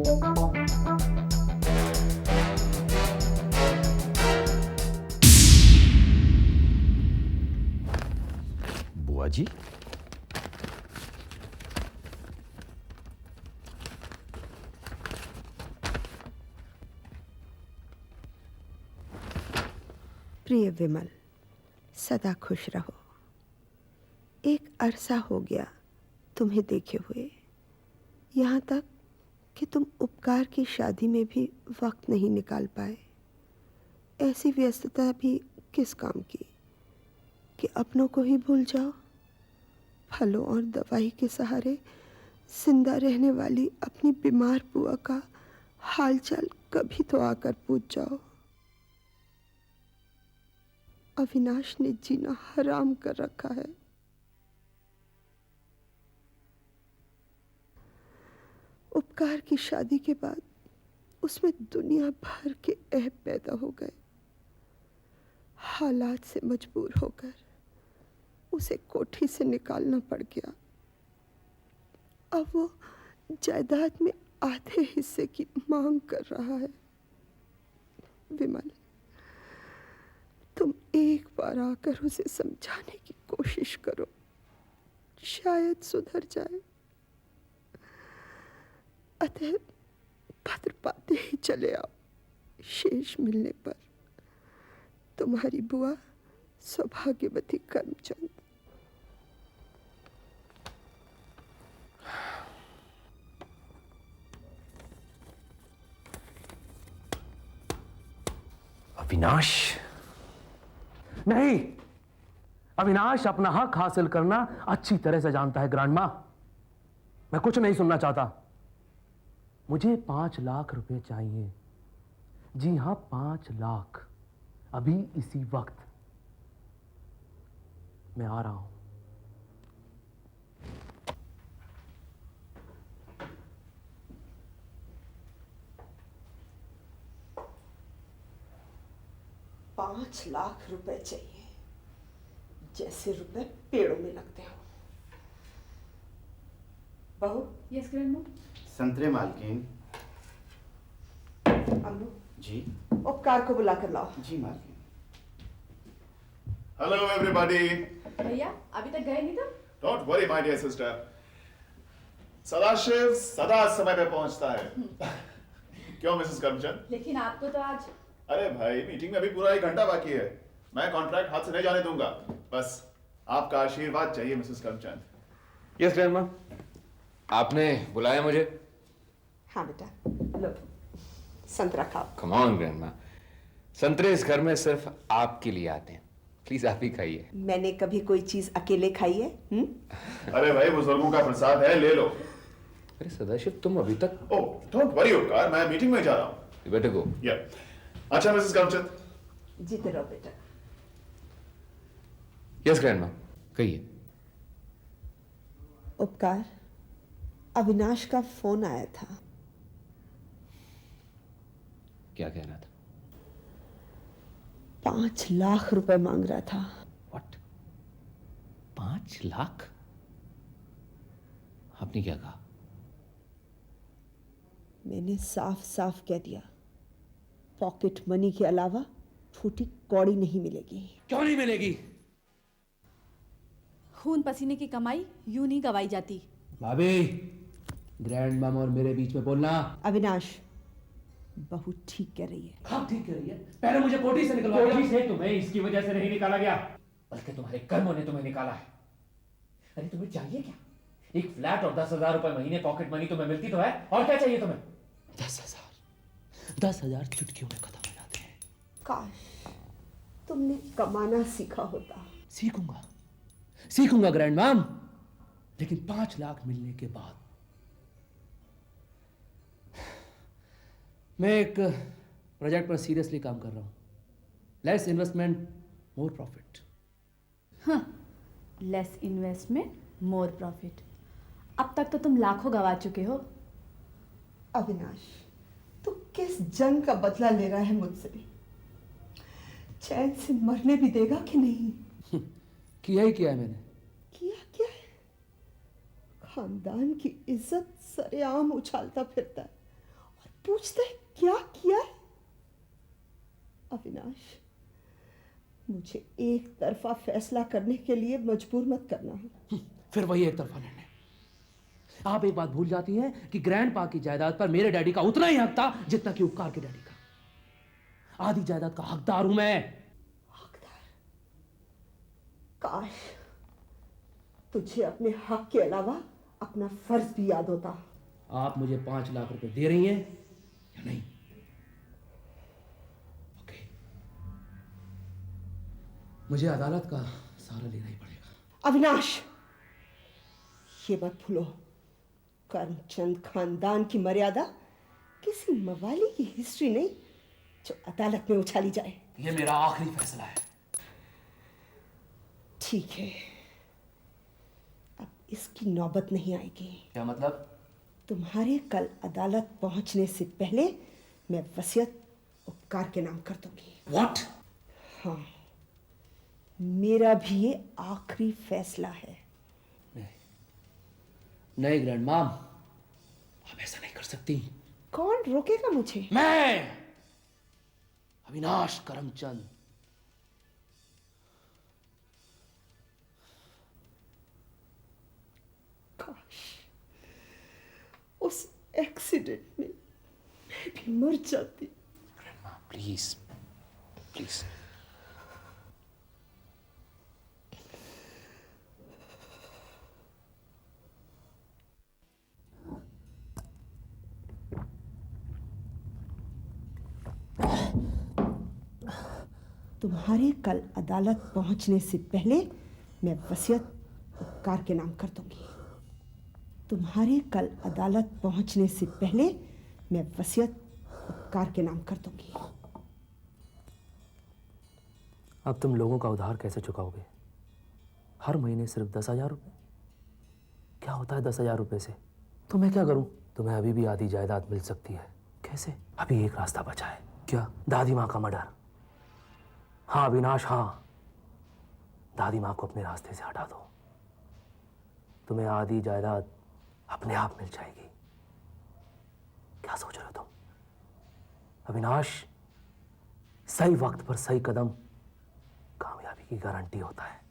बुआ जी, प्रिय विमल, सदा खुश रहो। एक अरसा हो गया तुम्हें देखे हुए, यहाँ तक कि तुम उपकार की शादी में भी वक्त नहीं निकाल पाए। ऐसी व्यस्तता भी किस काम की कि अपनों को ही भूल जाओ। फलों और दवाई के सहारे जिंदा रहने वाली अपनी बीमार बुआ का हालचाल कभी तो आकर पूछ जाओ। अविनाश ने जीना हराम कर रखा है। उपकार की शादी के बाद उसमें दुनिया भर के ऐब पैदा हो गए। हालात से मजबूर होकर उसे कोठी से निकालना पड़ गया। अब वो जायदाद में आधे हिस्से की मांग कर रहा है। विमल, तुम एक बार आकर उसे समझाने की कोशिश करो, शायद सुधर जाए। अतः पत्र पाते ही चले आओ। शेष मिलने पर तुम्हारी बुआ सौभाग्यवती करमचंद। अविनाश नहीं, अविनाश अपना हक हासिल करना अच्छी तरह से जानता है ग्रैंडमा। मैं कुछ नहीं सुनना चाहता। मुझे 5 लाख रुपए चाहिए। जी हां, 5 लाख, अभी इसी वक्त। मैं आ रहा हूं। ₹5 लाख चाहिए, जैसे रुपए पेड़ों में लगते हो। बहू। Yes grandma. संतरे मालकिन। अम्मू जी। उपकार को बुला कर लाओ। जी मालकिन। Hello everybody. भैया अभी तक गए नहीं तो? Don't worry my dear sister, Sadashiv सदा समय पे पहुंचता है। क्यों मिसेस करमचंद? लेकिन आपको तो आज। अरे भाई, मीटिंग में अभी पूरा 1 घंटा बाकी है। मैं कॉन्ट्रैक्ट हाथ से नहीं जाने दूंगा। बस आपका आशीर्वाद चाहिए मिसेस करमचंद। यस ग्रैंडमा, आपने बुलाया मुझे? हाँ बेटा, लो संतरा खाओ। कम ऑन ग्रैंडमा, संतरे इस घर में सिर्फ आपके लिए आते हैं। प्लीज आप ही खाइए। मैंने कभी कोई चीज अकेले खाई है? अरे भाई, बुजुर्गों का प्रसाद है, ले लो। अरे सदाशिव, तुम अभी तक। ओह डोंट वरी उपकार, मैं मीटिंग में जा रहा हूँ। यू बेटर गो। या अच्छा मिसेस करमचंद। जीते रहो बेटा। यस ग्रैंडमा, कहिए। उपकार, अविनाश का फोन आया था। क्या कहना था? 5 लाख रुपए मांग रहा था। व्हाट? 5 लाख? आपने क्या कहा? मैंने साफ साफ कह दिया, पॉकेट मनी के अलावा फूटी कौड़ी नहीं मिलेगी। क्यों नहीं मिलेगी? खून पसीने की कमाई यूं नहीं गवाई जाती। भाभी, ग्रैंड मामा और मेरे बीच में बोलना। अविनाश, बहू ठीक कह रही है। हाँ ठीक कह रही है। पहले मुझे कोठी से निकलवा दिया। कोठी से तुम्हें इसकी वजह से नहीं निकाला गया, बल्कि तुम्हारे कर्मों ने तुम्हें निकाला है। अरे तुम्हें चाहिए क्या? एक फ्लैट और 10,000 रुपए महीने पॉकेट मनी तुम्हें मिलती तो है, और क्या चाहिए तुम्हें? 10,000 चुटकियों में खत्म हो जाते हैं। काश तुमने कमाना सीखा होता। सीखूंगा ग्रैंड मैम, लेकिन 5 लाख मिलने के बाद। मैं एक प्रोजेक्ट पर सीरियसली काम कर रहा हूं। Less investment, more profit. हाँ, लेस इन्वेस्टमेंट मोर प्रॉफिट। अब तक तो तुम लाखों गवा चुके हो। अविनाश, तू किस जंग का बदला ले रहा है मुझसे? चैन से मरने भी देगा कि नहीं? किया ही किया है मैंने। किया क्या है? खानदान की इज्जत सरेआम उछालता फिरता है पूछता है क्या किया है? अविनाश, मुझे एक तरफा फैसला करने के लिए मजबूर मत करना। फिर वही एक तरफा निर्णय। आप एक बात भूल जाती हैं कि ग्रैंडपा की जायदाद पर मेरे डैडी का उतना ही हक था जितना कि उपकार के डैडी का। आधी जायदाद का हकदार हूं मैं। हकदार? काश तुझे अपने हक के अलावा अपना फर्ज भी याद होता। आप मुझे 5 लाख रुपए दे रही हैं या नहीं? ओके, मुझे अदालत का सहारा लेना ही पड़ेगा। अविनाश, ये मत भूलो, करमचंद खानदान की मर्यादा किसी मवाली की हिस्ट्री नहीं जो अदालत में उछाली जाए। ये मेरा आखिरी फैसला है। ठीक है, अब इसकी नौबत नहीं आएगी। क्या मतलब? तुम्हारे कल अदालत पहुंचने से पहले मैं वसीयत उपकार के नाम कर दूंगी। What? हाँ, मेरा भी ये आखिरी फैसला है। नहीं ग्रैंड माम, आप ऐसा नहीं कर सकती। कौन रोकेगा मुझे? मैं, अविनाश करमचंद। काश उस एक्सीडेंट में मैं भी मर जाती। Grandma please, please. तुम्हारे कल अदालत पहुंचने से पहले मैं वसीयत उपकार के नाम कर दूंगी। तुम्हारे कल अदालत पहुंचने से पहले मैं वसीयत उपकार के नाम कर दूंगी। अब तुम लोगों का उधार कैसे चुकाओगे? हर महीने सिर्फ 10,000 रुपये? क्या होता है 10,000 रुपये से? तो मैं क्या करूं? तुम्हें अभी भी आधी जायदाद मिल सकती है। कैसे? अभी एक रास्ता बचा है। क्या? दादी माँ का मर्डर। हाँ अविनाश, हाँ, दादी माँ को अपने रास्ते से हटा दो, तुम्हें आधी जायदाद अपने आप मिल जाएगी। क्या सोच रहे हो तुम? अविनाश, सही वक्त पर सही कदम कामयाबी की गारंटी होता है।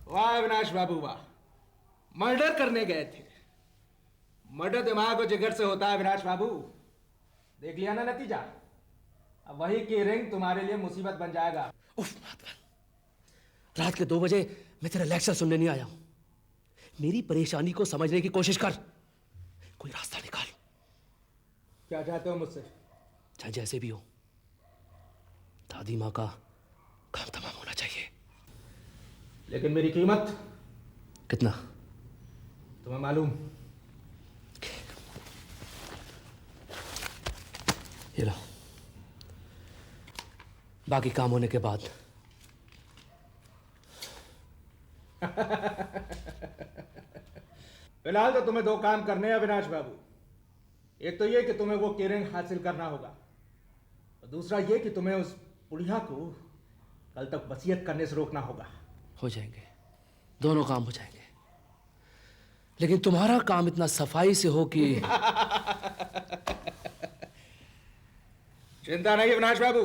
वाह अविनाश बाबू वाह, मर्डर करने गए थे। मर्डर दिमाग और जिगर से होता है अविनाश बाबू। देख लिया ना नतीजा। अब वही की रिंग तुम्हारे लिए मुसीबत बन जाएगा। उफ माधवन, रात के 2 बजे मैं तेरा लेक्चर सुनने नहीं आया हूं। मेरी परेशानी को समझने की कोशिश कर, कोई रास्ता निकाल। क्या चाहते हो मुझसे? चाहे जैसे भी हो, दादी माँ का काम तमाम होना चाहिए। लेकिन मेरी कीमत कितना? तुम्हें मालूम? ये लो, बाकी काम होने के बाद। फिलहाल तो तुम्हें 2 काम करने हैं अविनाश बाबू। एक तो ये कि तुम्हें वो केरिंग हासिल करना होगा, और दूसरा ये कि तुम्हें उस बुढ़िया को कल तक वसीयत करने से रोकना होगा। हो जाएंगे, दोनों काम हो जाएंगे, लेकिन तुम्हारा काम इतना सफाई से हो कि चिंता नहीं अविनाश बाबू,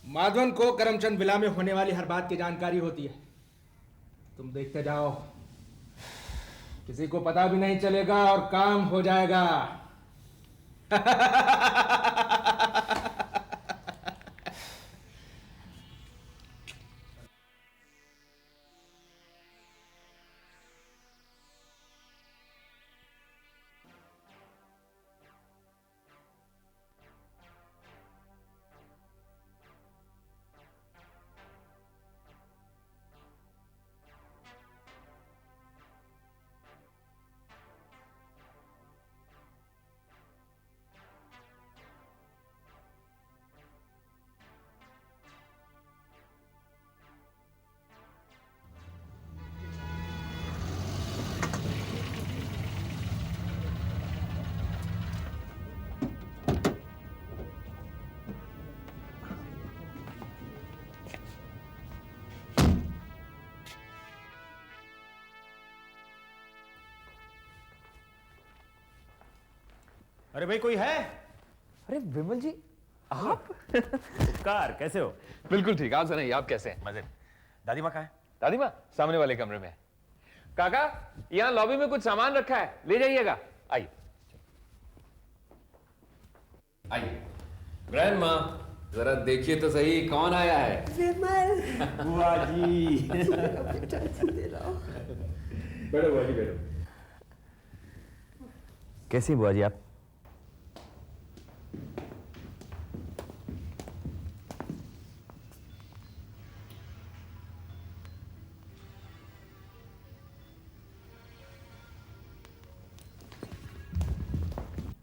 माधवन को करमचंद विला में होने वाली हर बात की जानकारी होती है। तुम देखते जाओ, किसी को पता भी नहीं चलेगा और काम हो जाएगा। अरे भाई कोई है? अरे विमल जी, आप? कार कैसे हो? बिल्कुल ठीक। आप सुनाइए, आप कैसे हैं? मजे। दादी माँ कहाँ है? दादी माँ सामने वाले कमरे में है। काका, यहाँ लॉबी में कुछ सामान रखा है, ले जाइएगा। आइए आइए। ग्रैंड माँ, जरा देखिए तो सही कौन आया है। विमल, बुआ जी। दे रहा हूँ। बैठो बुआ जी, बैठो। कैसी बुआ जी आप?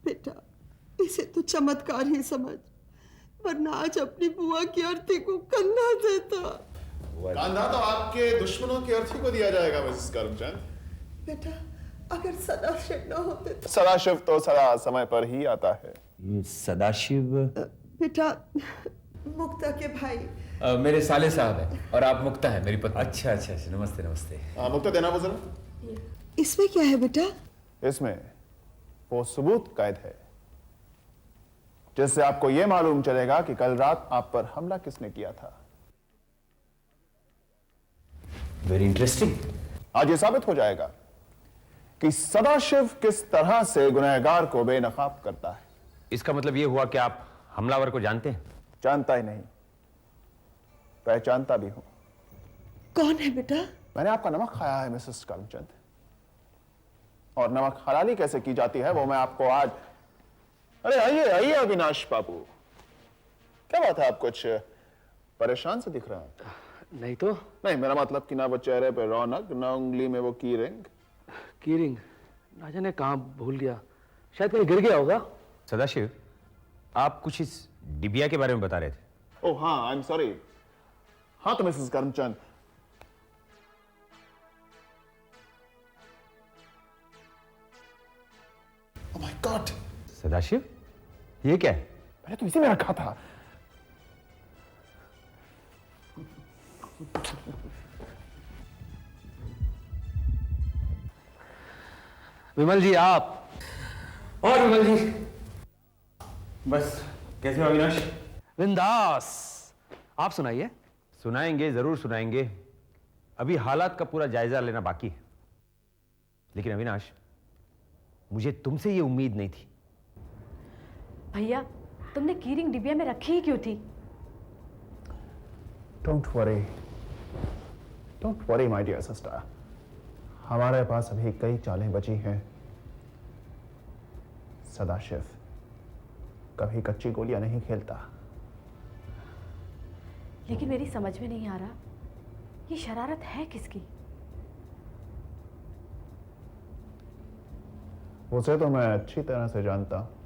बेटा, इसे तो चमत्कार ही समझ, वरना आज अपनी बुआ की अर्थी को कंधा देता। कंधा तो आपके दुश्मनों की अर्थी को दिया जाएगा मिसेस करमचंद। बेटा, अगर सदाशिव न होते तो। सदाशिव तो सदा समय पर ही आता है। ये सदाशिव बेटा, मुक्ता के भाई। मेरे साले साहब हैं और आप मुक्ता है मेरी पत्नी। अच्छा अच्छा अच्छा, नमस्ते नमस्ते। मुक्ता देना वो जरा। इसमें क्या है बेटा? इसमें वो सबूत कैद है जिससे आपको यह मालूम चलेगा कि कल रात आप पर हमला किसने किया था। Very interesting. आज ये साबित हो जाएगा कि सदाशिव किस तरह से गुनहगार को बेनकाब करता है। इसका मतलब ये हुआ कि आप हमलावर को जानते हैं? जानता ही नहीं, पहचानता भी हूं। कौन है बेटा? मैंने आपका नमक खाया है मिसेस करमचंद, और नमक हलाली कैसे की जाती है वो मैं आपको आज। अरे आइए आइए अविनाश बाबू, क्या बात है, आप कुछ परेशान से दिख रहा है। नहीं तो। नहीं, मेरा मतलब कि ना वो चेहरे पे रौनक, ना उंगली में वो की रिंग। की रिंग ना जाने कहाँ भूल गया, शायद कहीं गिर गया होगा। सदाशिव, आप कुछ इस डिबिया के बारे में बता रहे थे। ओह हाँ, आई एम सॉरी। हाँ तो Mrs Karamchand, oh my God, Sadashiv, ये क्या है? मैंने तो इसी में रखा था। विमल जी आप। और विमल जी, बस कैसे हो अविनाश? बिंदास, आप सुनाइए। सुनाएंगे, जरूर सुनाएंगे। अभी हालात का पूरा जायजा लेना बाकी है। लेकिन अविनाश, मुझे तुमसे ये उम्मीद नहीं थी। भैया, तुमने कीरिंग डिबिया में रखी ही क्यों थी? Don't worry my dear sister, हमारे पास अभी कई चालें बची हैं। सदाशिव कभी कच्ची गोलियां नहीं खेलता। लेकिन मेरी समझ में नहीं आ रहा, ये शरारत है किसकी? उसे तो मैं अच्छी तरह से जानता हूं।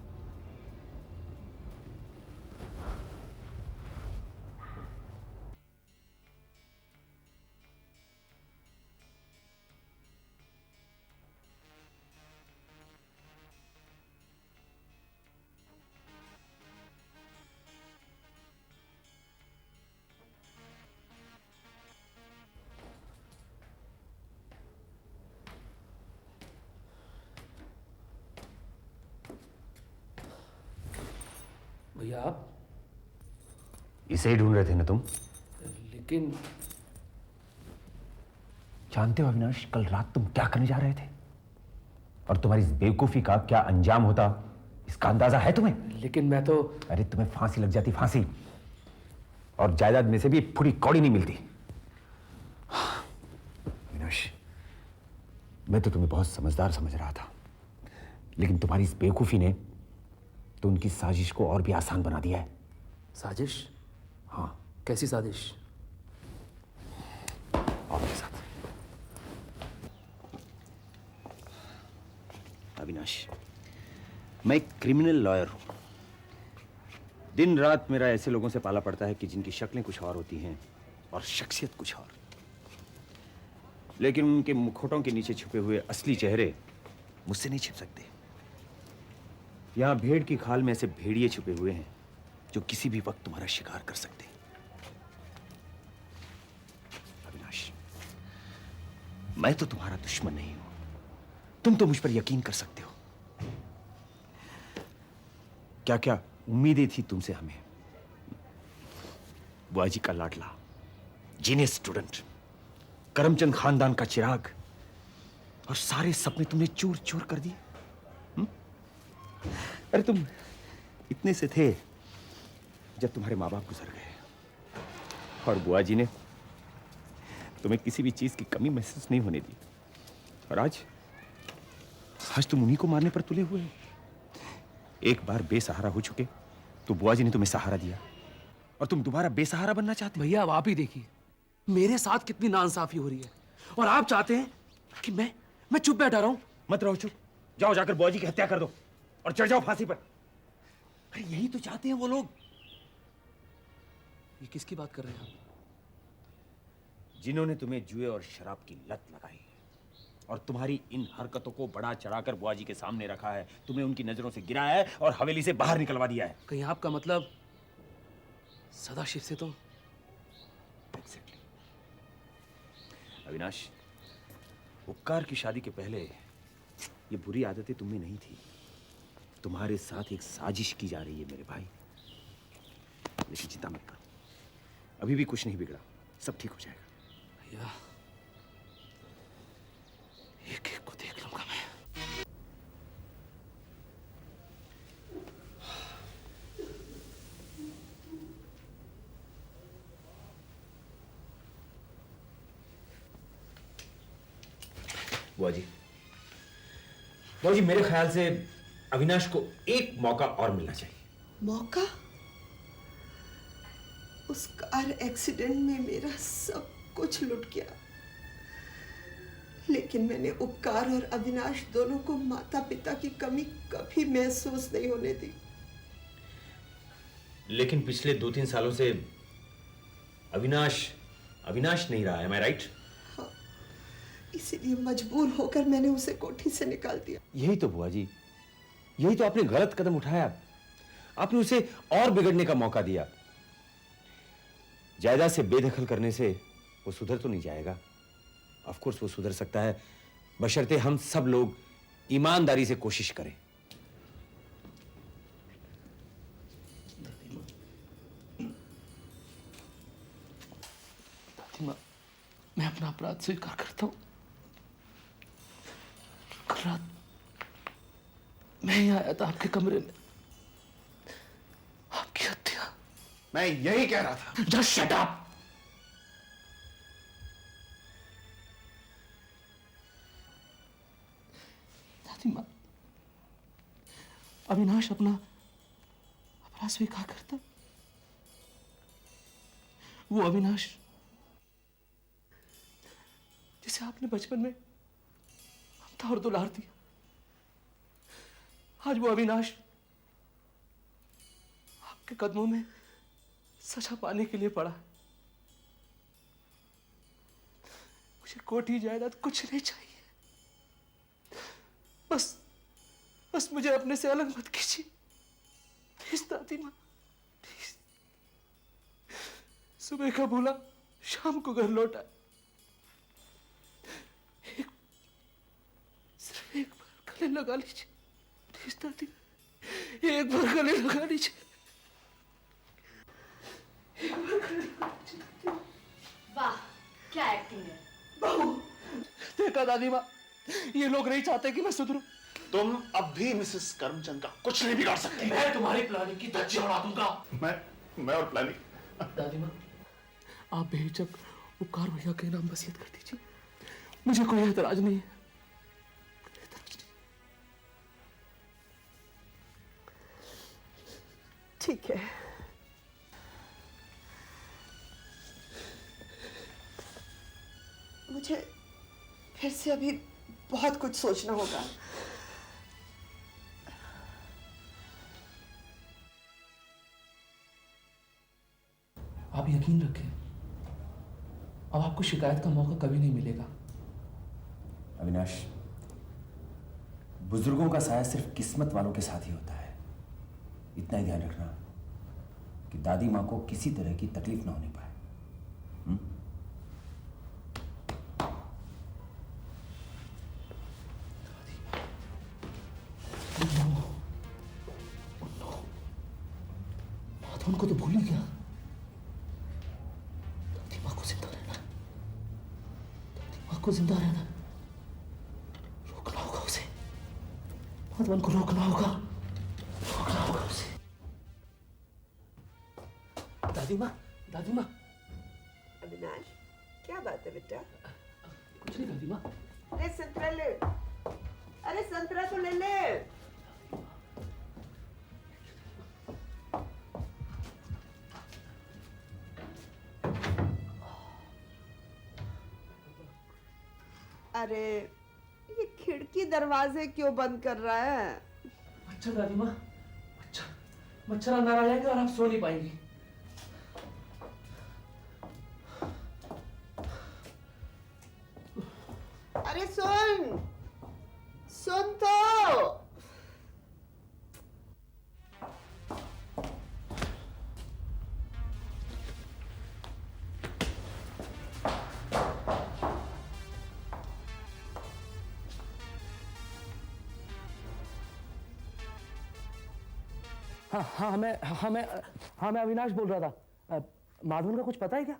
भैया आप? इसे ही ढूंढ रहे थे ना तुम? लेकिन जानते हो अविनाश, कल रात तुम क्या करने जा रहे थे? और तुम्हारी इस बेवकूफी का क्या अंजाम होता, इसका अंदाजा है तुम्हें? लेकिन मैं तो... अरे तुम्हें फांसी लग जाती, फांसी। और जायदाद में से भी पूरी कौड़ी नहीं मिलती। अविनाश, मैं तो तुम्हें बहुत समझदार समझ रहा था, लेकिन तुम्हारी इस बेवकूफी ने तो उनकी साजिश को और भी आसान बना दिया है। साजिश? हाँ। कैसी साजिश? और मेरे साथ। अविनाश, मैं एक क्रिमिनल लॉयर हूं। दिन रात मेरा ऐसे लोगों से पाला पड़ता है कि जिनकी शक्लें कुछ और होती हैं और शख्सियत कुछ और, लेकिन उनके मुखौटों के नीचे छुपे हुए असली चेहरे मुझसे नहीं छिप सकते। यहां भेड़ की खाल में ऐसे भेड़िए छुपे हुए हैं जो किसी भी वक्त तुम्हारा शिकार कर सकते हैं। अविनाश, मैं तो तुम्हारा दुश्मन नहीं हूं, तुम तो मुझ पर यकीन कर सकते हो। क्या क्या उम्मीदें थी तुमसे हमें। बुआ जी का लाडला, जीनियस स्टूडेंट, करमचंद खानदान का चिराग, और सारे सपने तुमने चूर चूर कर दिए। अरे तुम इतने से थे जब तुम्हारे माँ बाप गुजर गए, और बुआ जी ने तुम्हें किसी भी चीज की कमी महसूस नहीं होने दी। और आज तुम उन्हीं को मारने पर तुले हुए हो। एक बार बेसहारा हो चुके तो बुआ जी ने तुम्हें सहारा दिया, और तुम दोबारा बेसहारा बनना चाहते हो। भैया अब आप ही देखिए मेरे साथ कितनी नाइंसाफी हो रही है, और आप चाहते हैं कि मैं चुप बैठा रहूं। मत रहो चुप, जाओ जाकर बुआ जी की हत्या कर दो और चढ़ जाओ फांसी पर। अरे यही तो चाहते हैं वो लोग। ये किसकी बात कर रहे हैं आप? जिन्होंने तुम्हें जुए और शराब की लत लगाई और तुम्हारी इन हरकतों को बढ़ा चढ़ाकर बुआ जी के सामने रखा है, तुम्हें उनकी नजरों से गिराया है और हवेली से बाहर निकलवा दिया है। कहीं आपका मतलब सदाशिव से तो? Exactly. अविनाश, उपकार की शादी के पहले ये बुरी आदतें तुम्हें नहीं थी। तुम्हारे साथ एक साजिश की जा रही है मेरे भाई। लेकिन चिंता मत करो, अभी भी कुछ नहीं बिगड़ा, सब ठीक हो जाएगा। भैया एक एक को देख लूंगा मैं। बुआ जी, मेरे ख्याल से अविनाश को एक मौका और मिलना चाहिए। मौका? उस कार एक्सीडेंट में मेरा सब कुछ लुट गया, लेकिन मैंने उपकार और अविनाश दोनों को माता पिता की कमी कभी महसूस नहीं होने दी। लेकिन पिछले 2-3 सालों से अविनाश नहीं रहा है, am I right? हाँ, इसीलिए मजबूर होकर मैंने उसे कोठी से निकाल दिया। यही तो बुआ जी, यही तो आपने गलत कदम उठाया। आपने उसे और बिगड़ने का मौका दिया। जायदाद से बेदखल करने से वो सुधर तो नहीं जाएगा। ऑफ कोर्स वो सुधर सकता है, बशर्ते हम सब लोग ईमानदारी से कोशिश करें। अपराध स्वीकार करता हूं। कल रात मैं ही आया था आपके कमरे में, आपकी हत्या। मैं यही कह रहा था। Just shut up. दादी माँ, अविनाश अपना अपराध स्वीकार करता। वो अविनाश जिसे आपने बचपन में ममता और दुलार दिया, आज वो अविनाश आपके कदमों में सजा पाने के लिए पड़ा। मुझे कोठी जायदाद कुछ नहीं चाहिए, बस मुझे अपने से अलग मत कीजिए, प्लीज दादी माँ, प्लीज। सुबह का भूला शाम को घर लौटा। सिर्फ एक बार गले लगा लीजिए, प्लीज दादी, एक बार गले लगा लीजिए। वाह, क्या एक्टिंग है। बाबू, देखा दादी माँ, ये लोग नहीं चाहते कि मैं सुधरूं। तुम अब भी मिसेस करमचंद का कुछ नहीं बिगाड़ सकते। मैं तुम्हारी प्लानिंग की धज्जियां उड़ा दूंगा। मैं और प्लानिंग। दादी माँ, आप बेहिचक उपकार भैया के नाम वसीयत कर दीजिए, मुझे कोई एतराज नहीं है। ठीक है, मुझे फिर से अभी बहुत कुछ सोचना होगा। आप यकीन रखें, अब आपको शिकायत का मौका कभी नहीं मिलेगा। अविनाश, बुजुर्गों का साया सिर्फ किस्मत वालों के साथ ही होता है। इतना ही ध्यान रखना कि दादी माँ को किसी तरह की तकलीफ ना होने पाए। माधवन को तो भूल ही गया। दादी माँ को जिंदा रहना, दादी माँ को जिंदा रहना। रोकना होगा उसे, माधवन को रोकना होगा, रोकना होगा उसे। दादी माँ, दादी माँ। अविनाश, क्या बात है बेटा? कुछ नहीं दादी माँ। अरे संतरा ले, अरे संतरा तो ले ले। अरे ये खिड़की दरवाजे क्यों बंद कर रहा है? अच्छा दादी माँ, मच्छर अंदर आ जाएंगे और आप सो नहीं पाएंगी। अरे सुन, सुन तो। हाँ, मैं अविनाश बोल रहा था। माधवन का कुछ पता है क्या?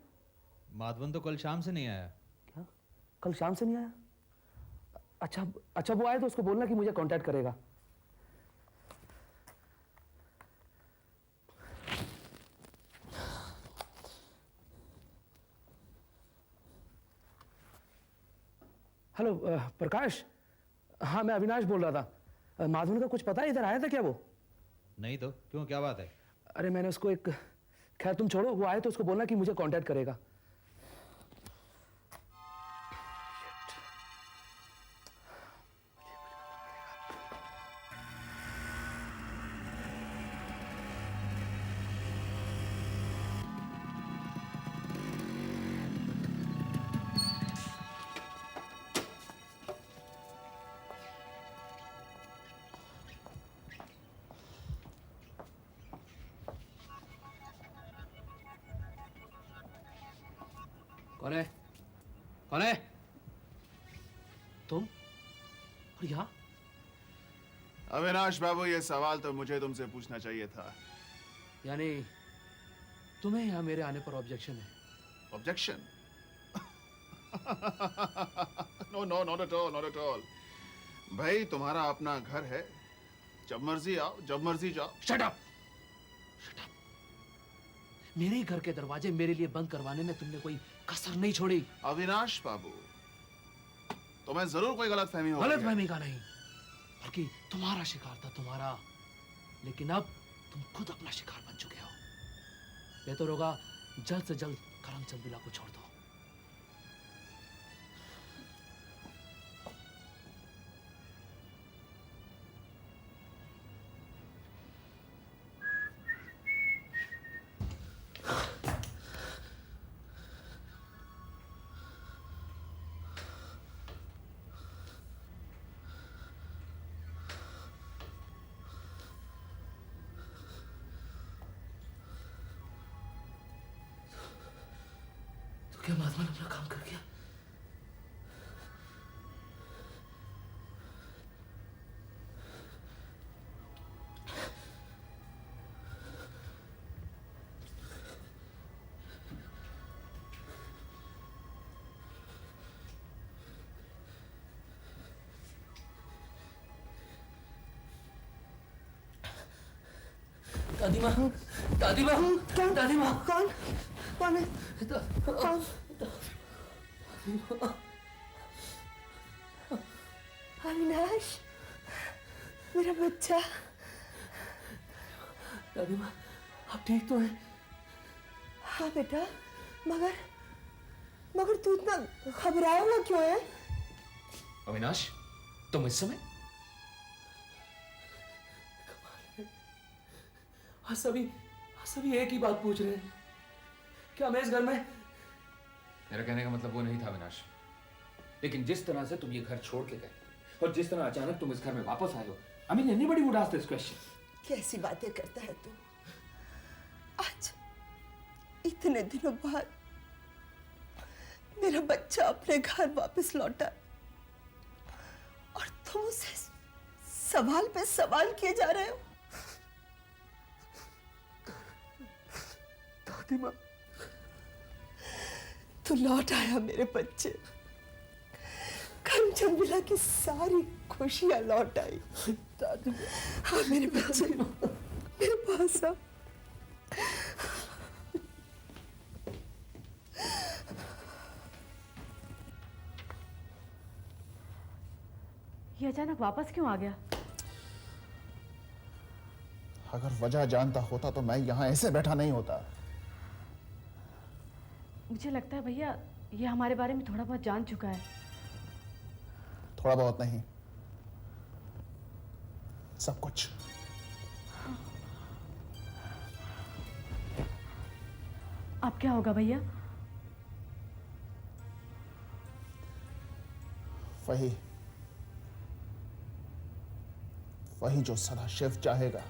माधवन तो कल शाम से नहीं आया। क्या? कल शाम से नहीं आया? अच्छा, वो आए तो उसको बोलना कि मुझे कांटेक्ट करेगा। हेलो प्रकाश, हाँ मैं अविनाश बोल रहा था। माधवन का कुछ पता है? इधर आया था क्या वो? नहीं तो क्यों, क्या बात है? अरे मैंने उसको खैर तुम छोड़ो, वो आए तो उसको बोलना कि मुझे कांटेक्ट करेगा। कौन है? कौन है? तुम? और यहाँ? अविनाश बाबू, ये सवाल तो मुझे तुमसे पूछना चाहिए था। यानी तुम्हें यहाँ मेरे आने पर ऑब्जेक्शन है? Objection? No no not at all, not at all. भाई तुम्हारा अपना घर है, जब मर्जी आओ, जब मर्जी जाओ। Shut up! Shut up! मेरे घर के दरवाजे मेरे लिए बंद करवाने में तुमने कोई कसर नहीं छोड़ी। अविनाश बाबू, तुम्हें जरूर कोई गलतफहमी हो गई है। गलतफहमी का नहीं, बल्कि तुम्हारा शिकार था, तुम्हारा। लेकिन अब तुम खुद अपना शिकार बन चुके हो। बेहतर होगा जल्द से जल्द करमचंद बिला को छोड़ दो। क्या माधवन अपना काम कर गया? दादी माँ, दादी माँ, क्या? दादी माँ, कौन? कौन है? कौन? अविनाश, मेरा बच्चा। दादी माँ, आप ठीक तो हैं? हाँ बेटा, मगर मगर तू इतना घबराया हुआ क्यों है? अविनाश, तुम इस समय? आज सभी एक ही बात पूछ रहे हैं। क्या मैं इस घर में? मेरा कहने का मतलब वो नहीं था अविनाश, लेकिन जिस तरह से तुम ये घर छोड़ के गए और जिस तरह अचानक तुम इस घर में वापस आए हो, I mean anybody would ask this question. कैसी बातें करता है तू? आज इतने दिनों बाद मेरा बच्चा अपने घर वापस लौटा और तुम उसे सवाल पे सवाल किए जा रहे हो। दादी माँ, तू लौट आया मेरे बच्चे। करमचंद बिला की सारी खुशियां लौट आई। दादी हाँ मेरे बच्चे, मेरे पास आ। ये अचानक वापस क्यों आ गया? अगर वजह जानता होता तो मैं यहाँ ऐसे बैठा नहीं होता। मुझे लगता है भैया ये हमारे बारे में थोड़ा बहुत जान चुका है। थोड़ा बहुत नहीं, सब कुछ। अब क्या होगा भैया? वही जो सदाशिव चाहेगा।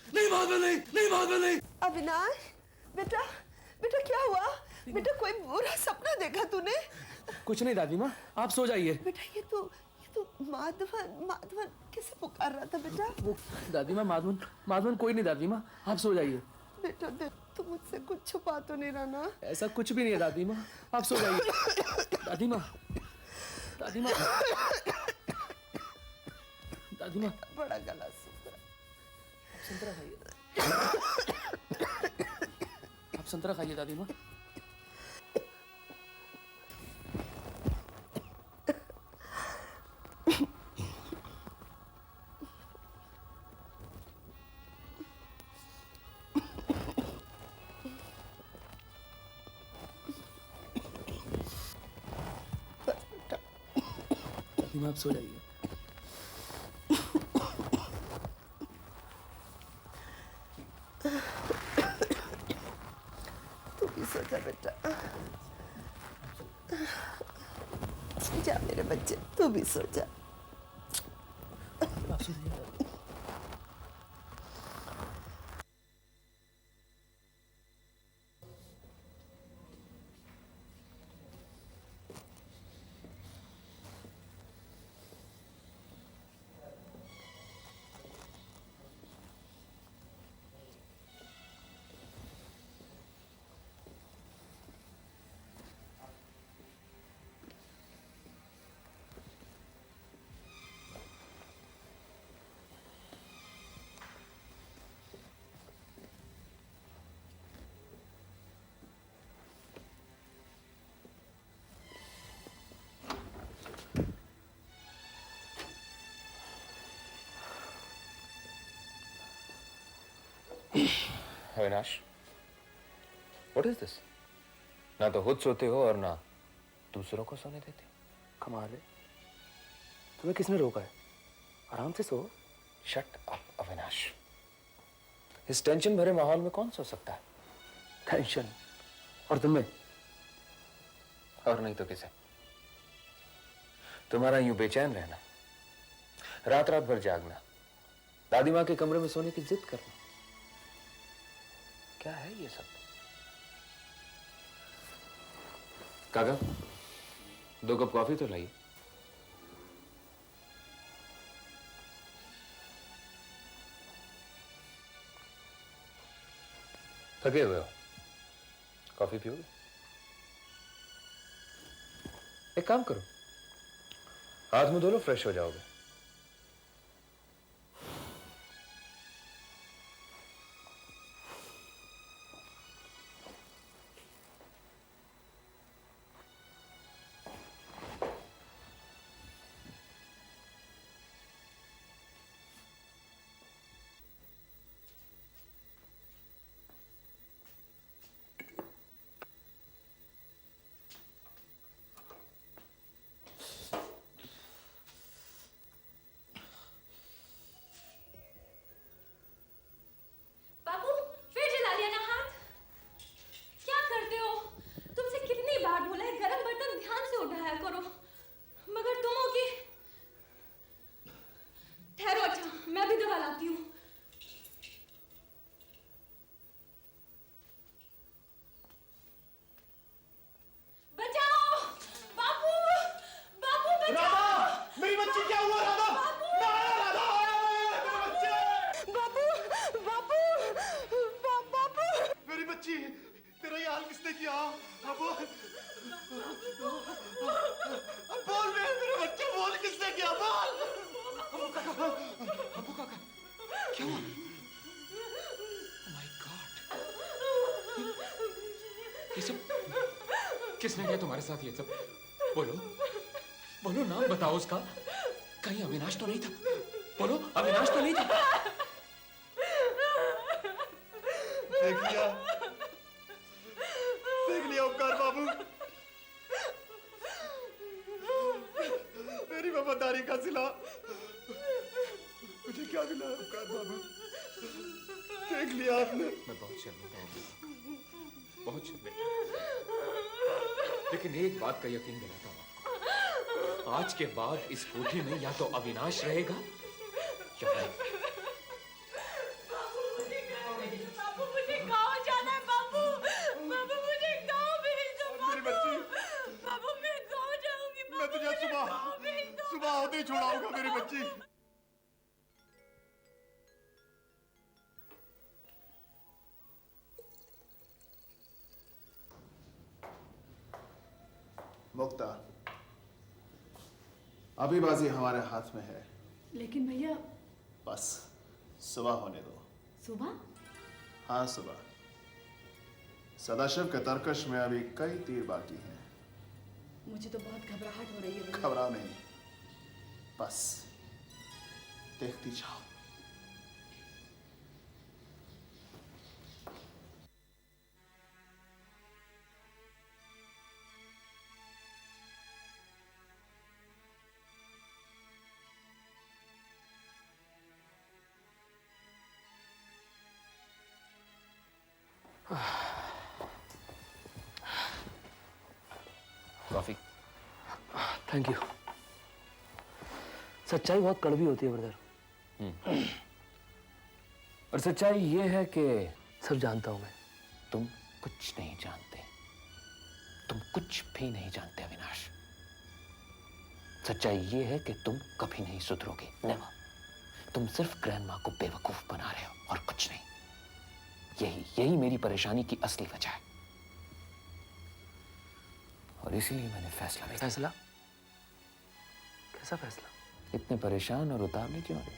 नहीं माधवन, नहीं माधवन, नहीं। अविनाश, बेटा बेटा क्या हुआ? बेटा कोई बुरा सपना देखा तूने? कुछ नहीं दादी माँ, आप सो जाइए। बेटा ये तो माधवन माधवन कैसे पुकार रहा था बेटा? वो दादी माँ, माधवन कोई नहीं दादी माँ, आप सो जाइए। बेटा देख तू मुझसे कुछ छुपा तो नहीं रहा ना? ऐसा कुछ भी नहीं है दादी माँ, आप सो जाइए। दादी माँ, दादी माँ, दादी माँ, बड़ा गला सूख रहा। संतरा खाइए। आप संतरा खाइए दादी माँ। दादी माँ आप सो जाइए। तू भी सो जा बेटा। जा मेरे बच्चे, तू भी सो जा। आप सो जाइए। Avinash, what is this? ना तो खुद सोते हो और ना दूसरों को सोने देते। कमाल है, तुम्हें किसने रोका है? आराम से सो। शट अप अविनाश, इस टेंशन भरे माहौल में कौन सो सकता है? टेंशन और तुम्हें? और नहीं तो किसे? तुम्हारा यूं बेचैन रहना, रात रात भर जागना, दादी माँ के कमरे में सोने की जिद करना, क्या है ये सब? काका, 2 कप कॉफी तो लाइए। थके हुए हो, कॉफी पियोगे? एक काम करो, हाथ मुंह धो लो, फ्रेश हो जाओगे। बाबू फिर जला लिया ना हाथ? क्या करते हो? तुमसे कितनी बार बोला है गरम बर्तन ध्यान से उठाया करो, मगर तुम हो कि। ठहरो, अच्छा मैं भी दवा लाती हूँ। बचाओ बाबू, बाबू बचाओ। मेरी बच्ची, क्या हुआ राधा? बाबू बाबू बाबू मेरी बच्ची, तेरा ये हाल किसने किया? अब बोल मेरे बच्चे, बोल किसने किया? बोल। अबू काका, क्या हुआ? Oh my God, ये सब किसने किया तुम्हारे साथ? ये सब बोलो, बोलो, नाम बताओ उसका। कहीं अविनाश तो नहीं था? बोलो, अविनाश तो नहीं था? देख लिया उपकार बाबू, मेरी वफादारी का सिला मुझे क्या मिला है उपकार बाबू? देख लिया आपने। मैं बहुत शर्मिंदा हूँ, बहुत शर्मिंदा, लेकिन एक बात का यकीन दिलाता हूँ, आज के बाद इस कोठी में या तो अविनाश रहेगा या मैं। बाबू मुझे गाँव जाना है बाबू, बाबू मुझे गाँव भेज भैया सुबह सुबह होते ही छुड़ाऊंगा मेरी बच्ची। मुक्ता, अभी बाजी हमारे हाथ में है। लेकिन भैया बस सुबह होने दो। सुबह? हाँ सुबह। सदाशिव के तर्कश में अभी कई तीर बाकी हैं। मुझे तो बहुत घबराहट हो रही है भैया। घबराओ नहीं, बस देखती जाओ। कॉफी। Thank you. सच्चाई बहुत कड़वी होती है ब्रदर। और सच्चाई ये है कि सब जानता हूं मैं। तुम कुछ नहीं जानते, तुम कुछ भी नहीं जानते अविनाश। सच्चाई ये है कि तुम कभी नहीं सुधरोगे, नेवर। तुम सिर्फ ग्रैंडमा को बेवकूफ बना रहे हो और कुछ नहीं। यही मेरी परेशानी की असली वजह है, और इसीलिए मैंने फैसला लिया। फैसला? कैसा फैसला? इतने परेशान और उतावले क्यों रहे?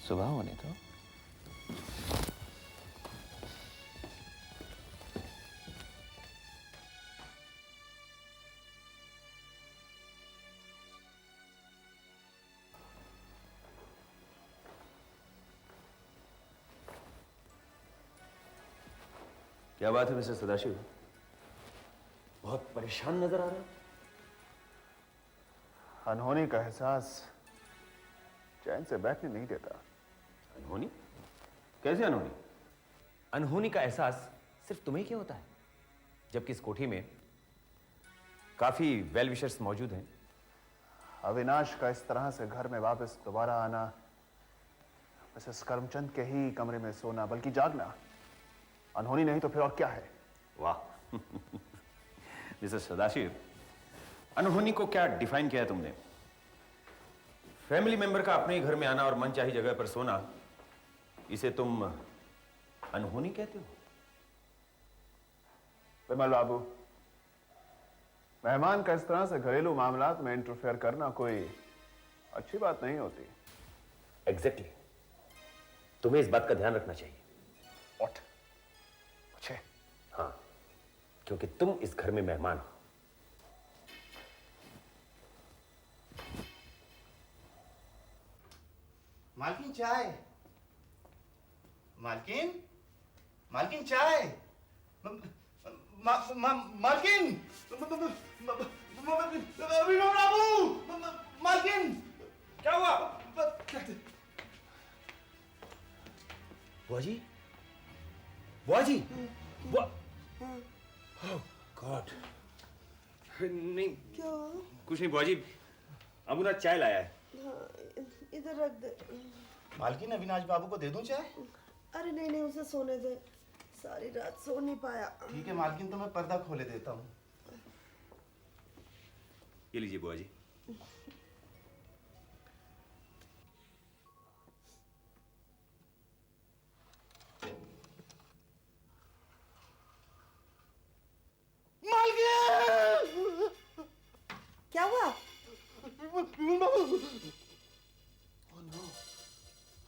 सुबह होने दो। क्या बात है मिस्टर सदाशिव, बहुत परेशान नजर आ रहे हो। अनहोनी का एहसास चैन से बैठने नहीं देता। अनहोनी? कैसे अनहोनी? अनहोनी का एहसास सिर्फ तुम्हें क्यों होता है, जबकि इस कोठी में काफी वेल विशर्स मौजूद हैं। अविनाश का इस तरह से घर में वापस दोबारा आना, मिसेस करमचंद के ही कमरे में सोना, बल्कि जागना, अनहोनी नहीं तो फिर और क्या है? वाह मिस्टर सदाशिव, अनहोनी को क्या डिफाइन किया है तुमने? फैमिली मेंबर का अपने ही घर में आना और मनचाही जगह पर सोना, इसे तुम अनहोनी कहते हो? विमल बाबू, मेहमान का इस तरह से घरेलू मामलात में इंटरफेयर करना कोई अच्छी बात नहीं होती। एग्जैक्टली तुम्हें इस बात का ध्यान रखना चाहिए। What? मुझे? हाँ, क्योंकि तुम इस घर में मेहमान हो। मालकिन चाय। मालकिन, मालकिन चाय। मालकिन, विनोद बाबू, मालकिन। क्या हुआ? बुआ जी, बुआ जी, बुआ। ओह गॉड। नहीं क्या? कुछ नहीं बुआ जी, अबू ना चाय लाया है। हाँ, इधर रख दे। मालकिन, अविनाश बाबू को दे दूं चाय? अरे नहीं नहीं, उसे सोने दे, सारी रात सो नहीं पाया। ठीक है मालकिन, तो मैं पर्दा खोले देता हूँ। ये लीजिए बुआ जी। क्या हुआ?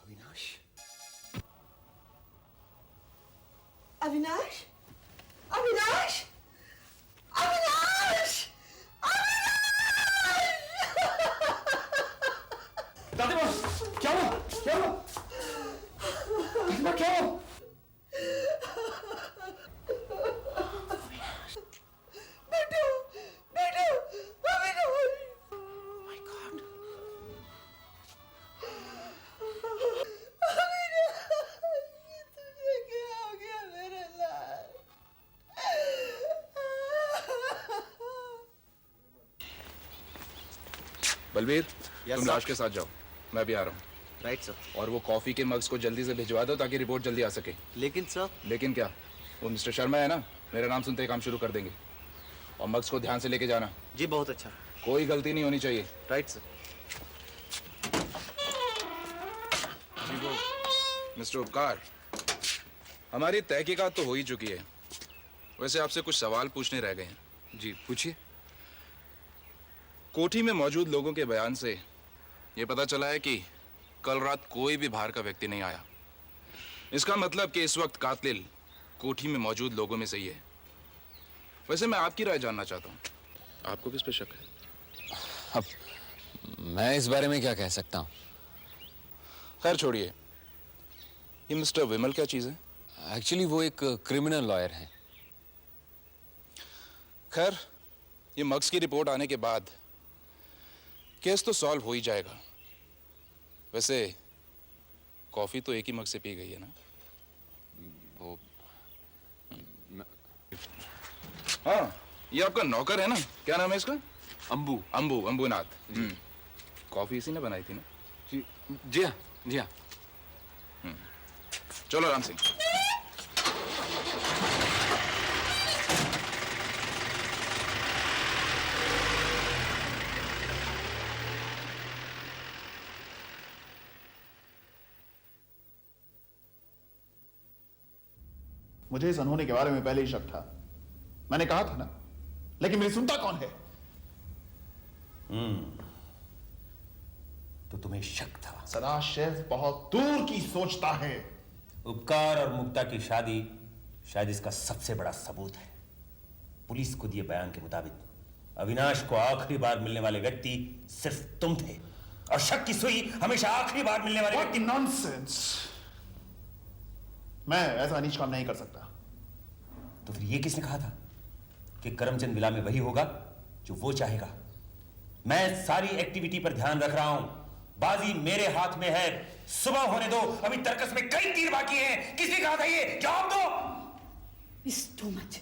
अविनाश। अविनाश? अविनाश? अविनाश? दादी बॉस, क्या हुआ? क्या हुआ? क्या हुआ? बेटू, बेटू, अविनाश। My God. तुझे क्या हो गया मेरे लाल? बलबीर, तुम लाश के साथ जाओ, मैं भी आ रहा हूँ। Right sir. और वो कॉफी के मग्स को जल्दी से भिजवा दो ताकि रिपोर्ट जल्दी आ सके। लेकिन सर, लेकिन क्या? वो मिस्टर शर्मा है ना, मेरा नाम सुनते ही काम शुरू कर देंगे। और मग्स को ध्यान से लेके जाना। जी बहुत अच्छा। कोई गलती नहीं होनी चाहिए। Right sir. जी वो मिस्टर उपकार, हमारी तहकीकात तो हो ही चुकी है। वैसे आपसे कुछ सवाल पूछने रह गए हैं। जी पूछिए। कोठी में मौजूद लोगों के बयान से ये पता चला है कि कल रात कोई भी बाहर का व्यक्ति नहीं आया। इसका मतलब कि इस वक्त कातिल कोठी में मौजूद लोगों में से ही है। वैसे मैं आपकी राय जानना चाहता हूँ, आपको किस पे शक है? अब मैं इस बारे में क्या कह सकता हूँ। खैर छोड़िए, ये मिस्टर विमल क्या चीज़ है? एक्चुअली वो एक क्रिमिनल लॉयर हैं। खैर, ये मग्स की रिपोर्ट आने के बाद केस तो सॉल्व हो ही जाएगा। वैसे कॉफी तो एक ही मग से पी गई है ना? वो हाँ, ये आपका नौकर है ना? क्या नाम है इसका? अंबू। अंबू, अंबुनाथ। कॉफी इसी ने बनाई थी ना? जी हाँ, जी हाँ। चलो राम सिंह। मुझे इस अनहोनी के बारे में पहले ही शक था। मैंने कहा था ना, लेकिन मेरी सुनता कौन है? तो तुम्हें शक था। सदाशिव बहुत दूर की सोचता है। उपकार और मुक्ता की शादी शायद इसका सबसे बड़ा सबूत है। पुलिस को दिए बयान के मुताबिक अविनाश को आखिरी बार मिलने वाले व्यक्ति सिर्फ तुम थे, और शक की सुई हमेशा आखिरी बार मिलने वाले व्यक्ति। नॉनसेंस! मैं ऐसा नीच काम नहीं कर सकता। तो फिर ये किसने कहा था कि करमचंद विला में वही होगा जो वो चाहेगा? मैं सारी एक्टिविटी पर ध्यान रख रहा हूं। बाजी मेरे हाथ में है। सुबह होने दो, अभी तर्कस में कई तीर बाकी हैं। किसने कहा था ये? जवाब दो। It's too much.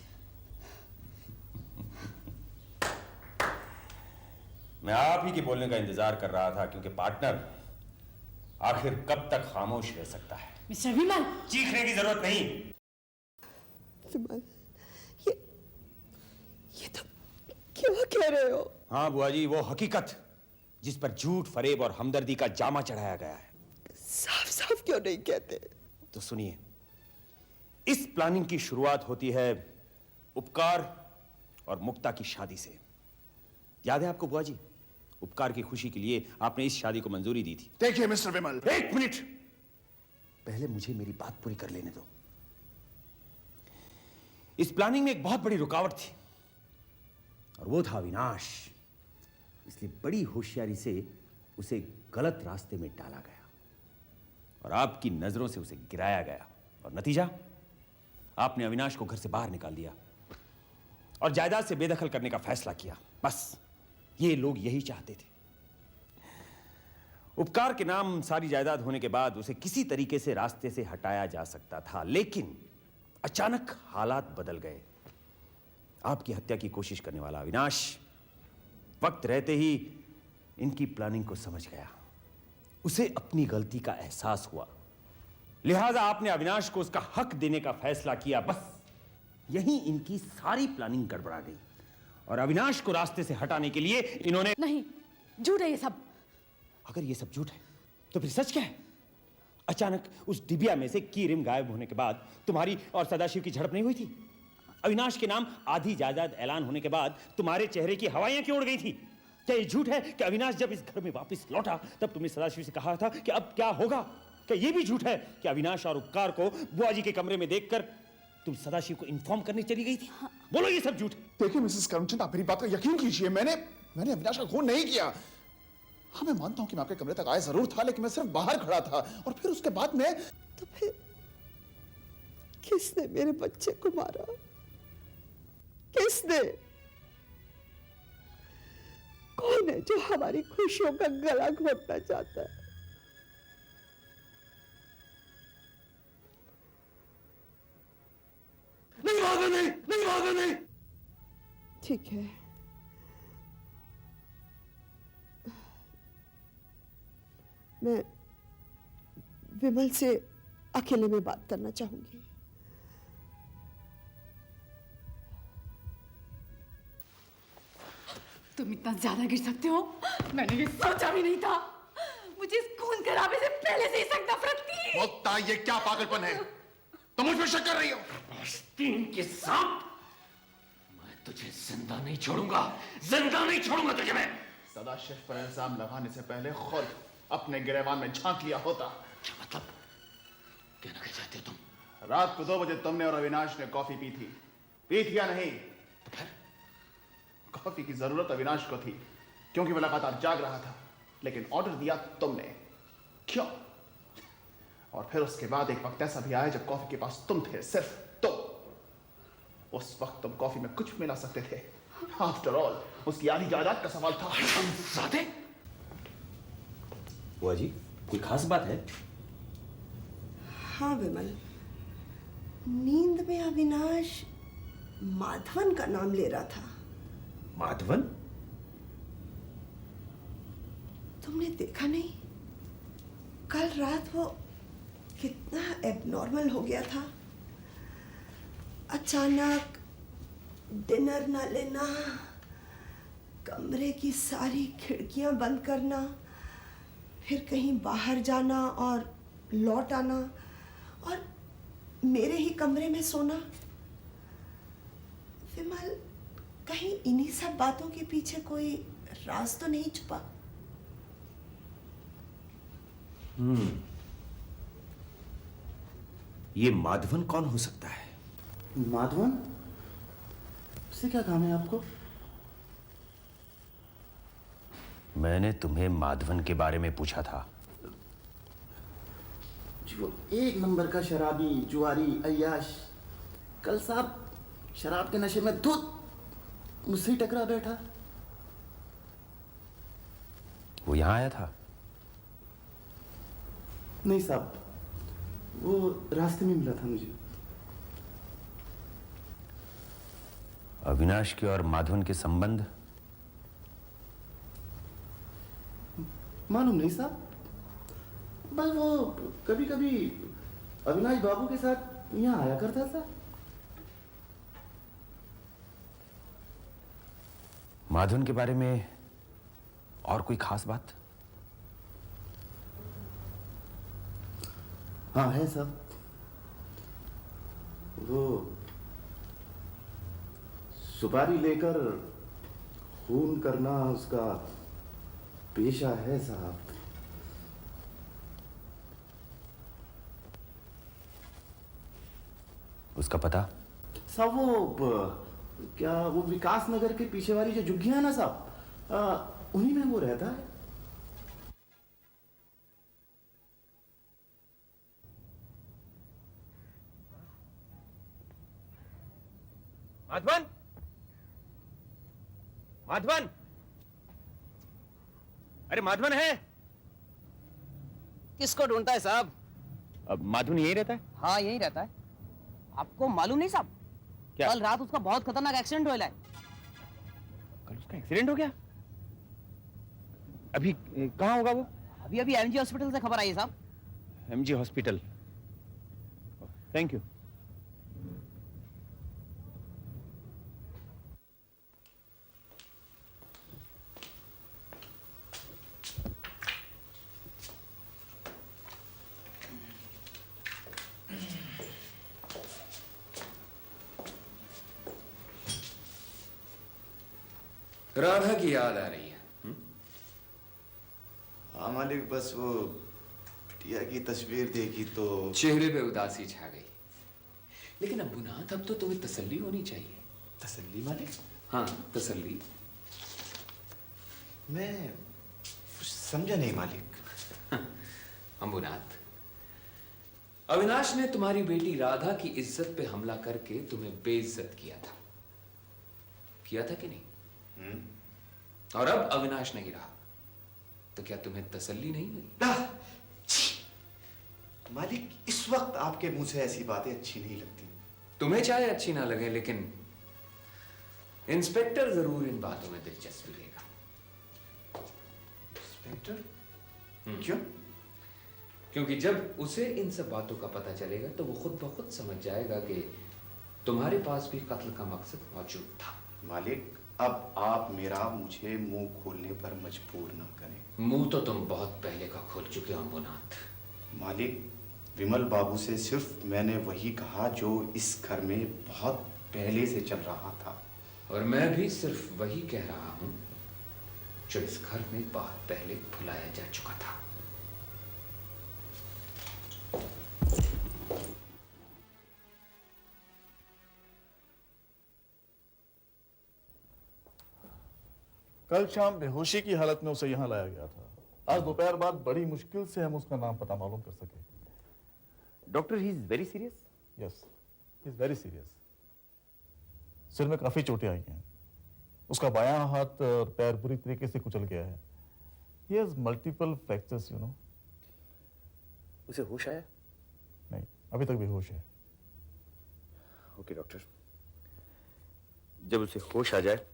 मैं आप ही के बोलने का इंतजार कर रहा था, क्योंकि पार्टनर आखिर कब तक खामोश रह सकता है? मिस्टर विमल, चीखने की जरूरत नहीं। विमल, ये तुम क्या कह रहे हो? हाँ बुआ जी, वो हकीकत जिस पर झूठ, फरेब और हमदर्दी का जामा चढ़ाया गया है। साफ साफ क्यों नहीं कहते? तो सुनिए, इस प्लानिंग की शुरुआत होती है उपकार और मुक्ता की शादी से। याद है आपको बुआ जी, उपकार की खुशी के लिए आपने इस शादी को मंजूरी दी थी। देखिए मिस्टर विमल, एक मिनट, पहले मुझे मेरी बात पूरी कर लेने दो। इस प्लानिंग में एक बहुत बड़ी रुकावट थी, और वो था अविनाश। इसलिए बड़ी होशियारी से उसे गलत रास्ते में डाला गया और आपकी नजरों से उसे गिराया गया, और नतीजा, आपने अविनाश को घर से बाहर निकाल दिया और जायदाद से बेदखल करने का फैसला किया। बस ये लोग यही चाहते थे। उपकार के नाम सारी जायदाद होने के बाद उसे किसी तरीके से रास्ते से हटाया जा सकता था, लेकिन अचानक हालात बदल गए। आपकी हत्या की कोशिश करने वाला अविनाश वक्त रहते ही इनकी प्लानिंग को समझ गया। उसे अपनी गलती का एहसास हुआ, लिहाजा आपने अविनाश को उसका हक देने का फैसला किया। बस यही इनकी सारी प्लानिंग गड़बड़ा गई, और अविनाश को रास्ते से हटाने के लिए इन्होंने... नहीं, झूठ है ये सब। अगर ये सब झूठ है तो फिर सच क्या है? अचानक उस डिबिया में से की रिंग गायब होने के बाद तुम्हारी और सदाशिव की झड़प नहीं हुई थी? अविनाश के नाम आधी जायदाद ऐलान होने के बाद तुम्हारे चेहरे की हवाइयां क्यों उड़ गई थी? क्या ये झूठ है कि अविनाश जब इस घर में वापस लौटा तब तुमने सदाशिव से कहा था कि अब क्या होगा? क्या ये भी झूठ है कि अविनाश और उपकार को बुआ जी के कमरे में देखकर तुम सदाशिव को इन्फॉर्म करने चली गई थी? बोलो ये सब झूठ है। देखिए मिसेस करमचंद, आप मेरी बात का यकीन कीजिए। मैंने अविनाश का खून नहीं किया। हाँ, मैं मानता हूं कि मैं आपके कमरे तक आया जरूर था, लेकिन मैं सिर्फ बाहर खड़ा था, और फिर उसके बाद में... तो फिर किसने मेरे बच्चे को मारा? किसने? कौन है जो हमारी खुशियों का गला घोटना चाहता है? नहीं भागा नहीं। ठीक है, मैं विमल से अकेले में बात करना चाहूंगी। तुम इतना ज्यादा गिर सकते हो, मैंने ये सोचा भी नहीं था। मुझे इस खून खराबे से पहले से ही सख्त नफरत थी। मुक्ता, ये क्या पागलपन है? तुम मुझ पर शक कर रही हो? आस्तीन के सांप, मैं तुझे जिंदा नहीं छोड़ूंगा, जिंदा नहीं छोड़ूंगा तुझे मैं। सदाशिव पर इल्जाम लगाने से पहले खुद अपने गिरेबान में झांक लिया होता। क्या मतलब? कहना क्या चाहते हो तुम? रात को 2 बजे तुमने और अविनाश ने कॉफी पी थी या नहीं? तो फिर? कॉफी की जरूरत अविनाश को थी क्योंकि वह लगातार जाग रहा था, लेकिन ऑर्डर दिया तुमने। क्यों? और फिर उसके बाद एक वक्त ऐसा भी आया जब कॉफी के पास तुम थे, सिर्फ तुम। उस वक्त तुम कॉफी में कुछ मिला सकते थे। आफ्टर ऑल उसकी आधी जायदाद का सवाल था। साथे? बुआ जी, कोई खास बात है? हाँ विमल, नींद में अविनाश माधवन का नाम ले रहा था। माधवन? तुमने देखा नहीं? कल रात वो कितना एबनॉर्मल हो गया था। अचानक डिनर ना लेना, कमरे की सारी खिड़कियां बंद करना, फिर कहीं बाहर जाना और लौट आना, और मेरे ही कमरे में सोना। विमल, कहीं इन्हीं सब बातों के पीछे कोई राज तो नहीं छुपा? ये माधवन कौन हो सकता है? माधवन? उससे क्या काम है आपको? मैंने तुम्हें माधवन के बारे में पूछा था। जी, वो एक नंबर का शराबी, जुआरी, अय्याश। कल साहब शराब के नशे में धुत मुझसे ही टकरा बैठा। वो यहां आया था? नहीं साहब, वो रास्ते में मिला था मुझे। अविनाश के और माधवन के संबंध? मालूम नहीं साहब, बस वो कभी कभी अविनाश बाबू के साथ यहाँ आया करता था। माधवन के बारे में और कोई खास बात? हाँ है साहब, वो सुपारी लेकर खून करना उसका पेशा है साहब। उसका पता? साहब क्या वो विकास नगर के पीछे वाली जो झुग्गियां है ना साहब, उन्हीं में वो रहता है। माधवन! माधवन! अरे माधवन है? किसको ढूंढता है साहब? अब माधवन यही रहता है? हाँ यही रहता है। आपको मालूम नहीं साहब? क्या? कल रात उसका बहुत खतरनाक एक्सीडेंट हुआ है। कल उसका एक्सीडेंट हो गया? अभी कहाँ होगा वो? अभी अभी एमजी हॉस्पिटल से खबर आई है साहब। MG hospital? Thank you. Radha की याद आ रही है? हाँ मालिक, बस वो बिटिया की तस्वीर देखी तो चेहरे पे उदासी छा गई। लेकिन अबुनाथ, अब तो तुम्हें तसल्ली होनी चाहिए। तसल्ली मालिक? हाँ, तसल्ली। मैं कुछ समझा नहीं मालिक। अबुनाथ, अविनाश ने तुम्हारी बेटी राधा की इज्जत पे हमला करके तुम्हें बेइज्जत किया था कि नहीं? और अब अविनाश नहीं रहा, तो क्या तुम्हें तसल्ली नहीं हुई? मालिक, इस वक्त आपके मुंह से ऐसी बातें अच्छी नहीं लगती। तुम्हें चाहे अच्छी ना लगे, लेकिन इंस्पेक्टर जरूर इन बातों में दिलचस्पी लेगा। इंस्पेक्टर? क्यों? क्योंकि जब उसे इन सब बातों का पता चलेगा तो वो खुद ब खुद समझ जाएगा कि तुम्हारे पास भी कत्ल का मकसद मौजूद था। मालिक, अब आप मेरा मुझे मुंह खोलने पर मजबूर न करें। मुंह तो तुम बहुत पहले का खोल चुके हो अंबुनाथ। मालिक, विमल बाबू से सिर्फ मैंने वही कहा जो इस घर में बहुत पहले से चल रहा था। और मैं भी सिर्फ वही कह रहा हूं जो इस घर में बहुत पहले भुलाया जा चुका था। कल शाम बेहोशी की हालत में उसे यहां लाया गया था। आज दोपहर बाद बड़ी मुश्किल से हम उसका नाम पता मालूम कर सके। Doctor, he is very serious. Yes, he is very serious. सिर में काफी चोटें आई हैं। उसका बायां हाथ और पैर बुरी तरीके से कुचल गया है। He has multiple fractures, you know. उसे होश आया? नहीं, अभी तक बेहोश है। ओके डॉक्टर, जब उसे होश आ जाए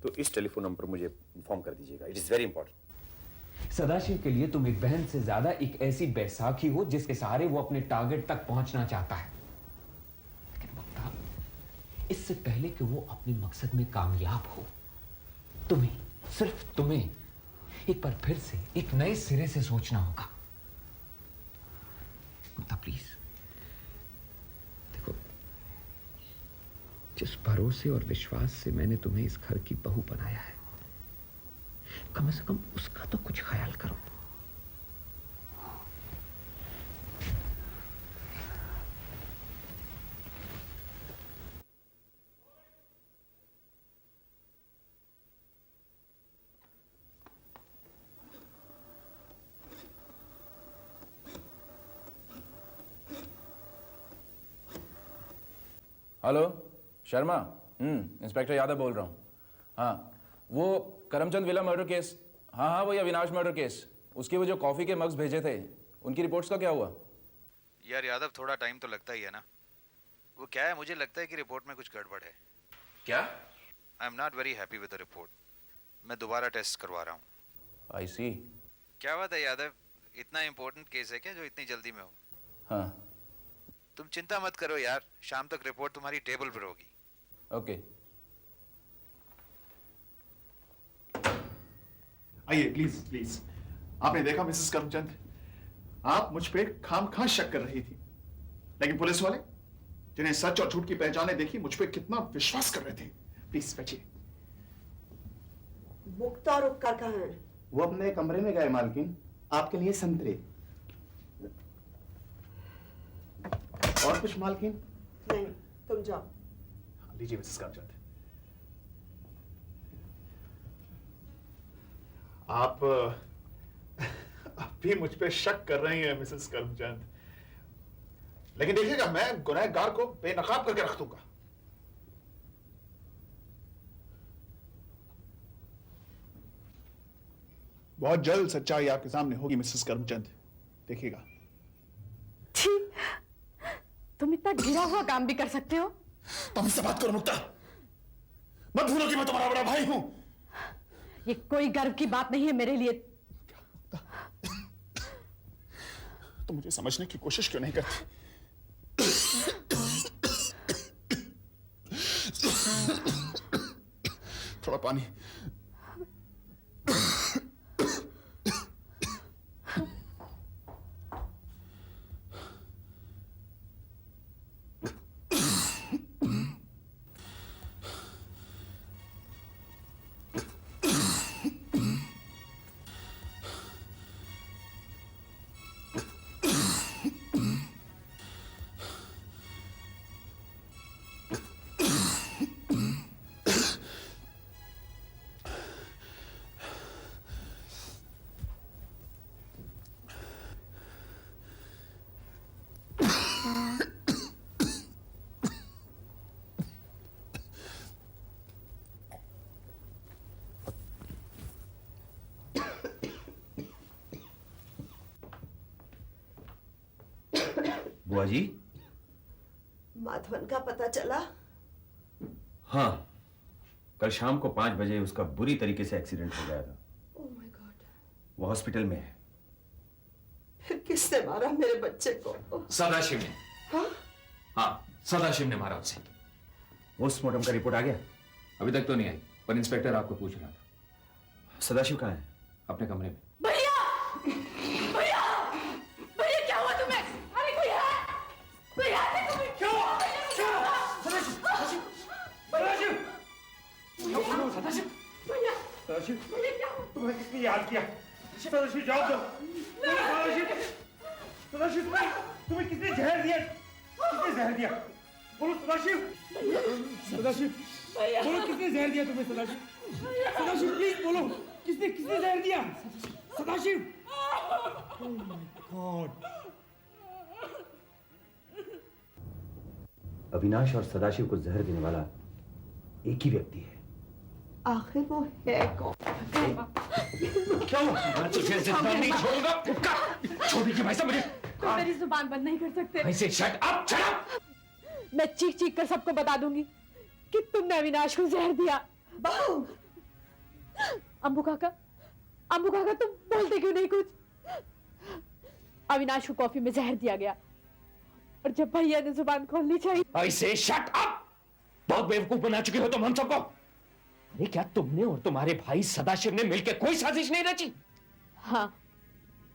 तो इस टेलीफोन नंबर पर मुझे इन्फॉर्म कर दीजिएगा। It is very important. Sadashiv के लिए तुम एक बहन से ज्यादा एक ऐसी बैसाखी हो जिसके सहारे वो अपने टारगेट तक पहुंचना चाहता है। लेकिन मुक्ता, इससे पहले कि वो अपने मकसद में कामयाब हो, तुम्हें, सिर्फ तुम्हें एक बार फिर से एक नए सिरे से सोचना होगा। मुक्ता प्लीज, देखो, जिस भरोसे और विश्वास से मैंने तुम्हें इस घर की बहू बनाया है, कम से कम उसका तो कुछ ख्याल करो। हेलो, शर्मा। इंस्पेक्टर यादव बोल रहा हूँ। हाँ, वो करमचंद विला मर्डर केस। हाँ हाँ, वही अविनाश मर्डर केस। उसके वो जो कॉफ़ी के मग्स भेजे थे, उनकी रिपोर्ट्स का क्या हुआ? यार यादव, थोड़ा टाइम तो लगता ही है ना। वो क्या है, मुझे लगता है कि रिपोर्ट में कुछ गड़बड़ है। क्या? I am not very happy with the report. मैं दोबारा टेस्ट करवा रहा हूँ। आई सी। क्या बात है यादव, इतना इम्पोर्टेंट केस है क्या जो इतनी जल्दी में हो? हाँ। तुम चिंता मत करो यार, शाम तक रिपोर्ट तुम्हारी टेबल पर होगी। ओके। आइए प्लीज प्लीज। आपने देखा मिसेस करमचंद, आप मुझ पे खामखा शक कर रही थी, लेकिन पुलिस वाले जिन्हें सच और झूठ की पहचाने देखी, मुझ पे कितना विश्वास कर रहे थे। प्लीज बैठिए। मुक्ता और उपकार कहाँ हैं? वो अपने कमरे में गए मालकिन, आपके लिए संतरे। और कुछ मालकिन? नहीं, तुम जाओ। लीजिए मिसेस करमचंद। आप भी मुझ पे शक कर रही हैं मिसेस करमचंद, लेकिन देखिएगा, मैं गुनहगार को बेनकाब करके रख दूंगा। बहुत जल्द सच्चाई आपके सामने होगी मिसेस करमचंद, देखिएगा। तुम इतना गिरा हुआ काम भी कर सकते हो? तुम इससे बात करो मुक्ता। मत भूलो कि मैं तुम्हारा बड़ा भाई हूं। ये कोई गर्व की बात नहीं है मेरे लिए। तुम मुझे समझने की कोशिश क्यों नहीं करती? थोड़ा पानी। बुआ जी। माधवन का पता चला? हाँ, कल शाम को 5 बजे उसका बुरी तरीके से एक्सीडेंट हो गया था। Oh my God. वो हॉस्पिटल में है। फिर किसने मारा मेरे बच्चे को? सदाशिव ने। हाँ? हाँ, सदाशिव ने मारा उसे। पोस्टमार्टम का रिपोर्ट आ गया? अभी तक तो नहीं आई, पर इंस्पेक्टर आपको पूछ रहा था। सदाशिव कहाँ है? अपने कमरे में। भैया भैया भैया क्या हुआ तुम्हें? अरे कोई है? कोई है तुम्हें? क्या हुआ? तुम्हें किसने याद किया? सदाशिव जवाब दो। सदाशिव तुम्हें किसने जहर दिया? किसने जहर दिया? बोलो सदाशिव। सदाशिव बोलो किसने जहर दिया तुम्हें? सदाशिव सदाशिव प्लीज बोलो, किसने किसने जहर दिया? Sadashiv. Oh my God. Avinash और सदाशिव को जहर देने वाला एक ही व्यक्ति है। आखिर वो है कौन? क्या हुआ? मैं तुझे जिंदा नहीं छोड़ूंगा। छोड़ दीजिए भाई साहब मुझे। तुम मेरी जुबान बंद नहीं कर सकते। ऐसे शट अप, शट अप। मैं चीख चीख कर सबको बता दूंगी कि तुमने अविनाश को जहर दिया। बहू, अम्बू काका तुम बोलते क्यों नहीं कुछ? अविनाश को कॉफी में जहर दिया गया और जब भैया ने जुबान खोलनी चाहिए। ऐसे शट अप। बहुत बेवकूफ बना चुके हो तुम हम सबको। अरे क्या तुमने और तुम्हारे भाई सदाशिव ने मिलकर कोई साजिश नहीं रची? हाँ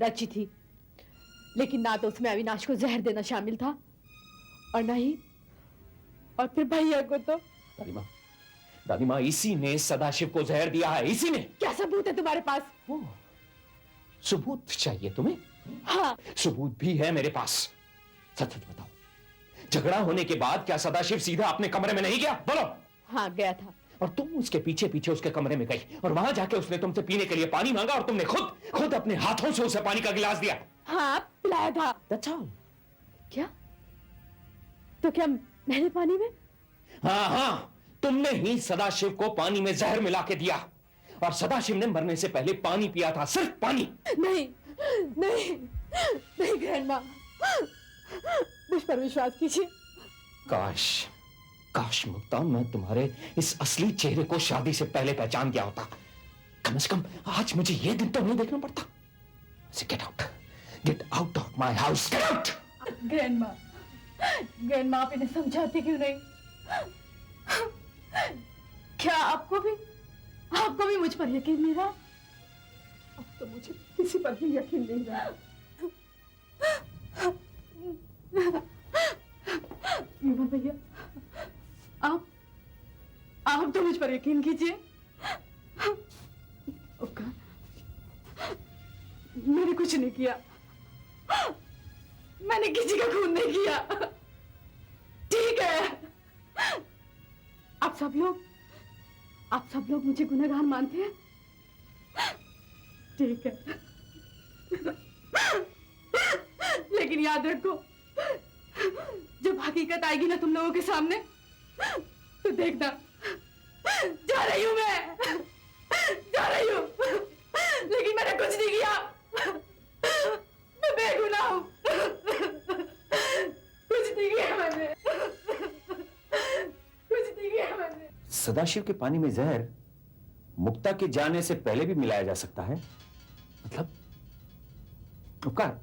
रची थी, लेकिन ना तो उसमें अविनाश को जहर देना शामिल था और ना ही और फिर भैया को तो। दादी माँ इसी ने सदाशिव को जहर दिया है, इसी ने। क्या सबूत है तुम्हारे पास? सबूत चाहिए तुम्हें? हाँ सबूत भी है मेरे पास। सच सच बताओ, झगड़ा होने के बाद क्या सदाशिव सीधा अपने कमरे में नहीं गया? बोलो। हाँ गया था। और तुम उसके पीछे पीछे उसके कमरे में गई और वहां जाके उसने तुमसे पीने के लिए पानी मांगा और तुमने खुद अपने हाथों से उसे पानी का गिलास दिया। हाँ पिलाया था। That's all. क्या? तो क्या मैंने पानी में? हाँ तुमने ही सदाशिव को पानी में जहर मिला के दिया और सदाशिव ने मरने से पहले पानी पिया था, सिर्फ पानी। नहीं नहीं नहीं ग्रैंडमा, मुझ पर विश्वास कीजिए। काश मुक्ता मैं तुम्हारे इस असली चेहरे को शादी से पहले पहचान गया होता। कम से कम आज मुझे यह दिन तो नहीं देखना पड़ता। Get out of my house, get out. Grandma आप इन्हें समझाती क्यों नहीं? क्या आपको भी मुझ पर यकीन नहीं रहा? अब तो मुझे किसी पर भी यकीन नहीं रहा। विमल भैया, आप तो मुझ पर यकीन कीजिए। मैंने कुछ नहीं किया, मैंने किसी का खून नहीं किया। ठीक है, आप सब लोग मुझे गुनहगार मानते हैं। ठीक है, लेकिन याद रखो, जब हकीकत आएगी ना तुम लोगों के सामने, तो देखना, जा रही हूं मैं, जा रही हूं, लेकिन मैंने कुछ नहीं किया, मैं बेगुनाह हूं, कुछ नहीं किया मैंने, कुछ नहीं किया मैंने। सदाशिव के पानी में जहर मुक्ता के जाने से पहले भी मिलाया जा सकता है? मतलब उपकार,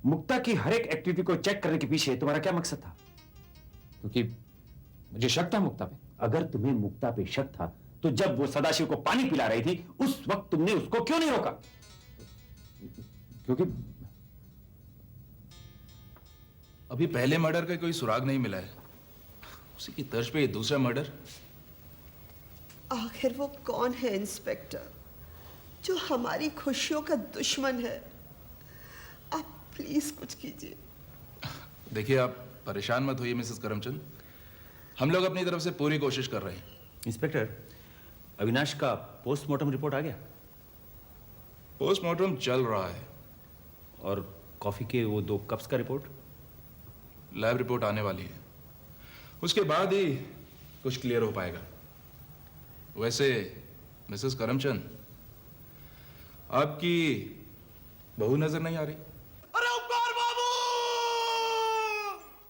मुक्ता की हर एक एक्टिविटी को चेक करने के पीछे तुम्हारा क्या मकसद था? क्योंकि मुझे शक था मुक्ता पे। अगर तुम्हें मुक्ता पे शक था तो जब वो सदाशिव को पानी पिला रही थी उस वक्त तुमने उसको क्यों नहीं रोका? क्योंकि अभी पहले मर्डर का कोई सुराग नहीं मिला है, उसी की तर्ज पे ये दूसरा मर्डर। आखिर वो कौन है इंस्पेक्टर, जो हमारी खुशियों का दुश्मन है? आप प्लीज कुछ कीजिए। देखिए, आप परेशान मत होइए मिसेस करमचंद, हम लोग अपनी तरफ से पूरी कोशिश कर रहे हैं। इंस्पेक्टर, अविनाश का पोस्टमार्टम रिपोर्ट आ गया? पोस्टमार्टम चल रहा है। और कॉफी के वो 2 कप्स का रिपोर्ट? लैब रिपोर्ट आने वाली है, उसके बाद ही कुछ क्लियर हो पाएगा। वैसे मिसेस करमचंद, आपकी बहू नजर नहीं आ रही? अरे उपकार बाबू!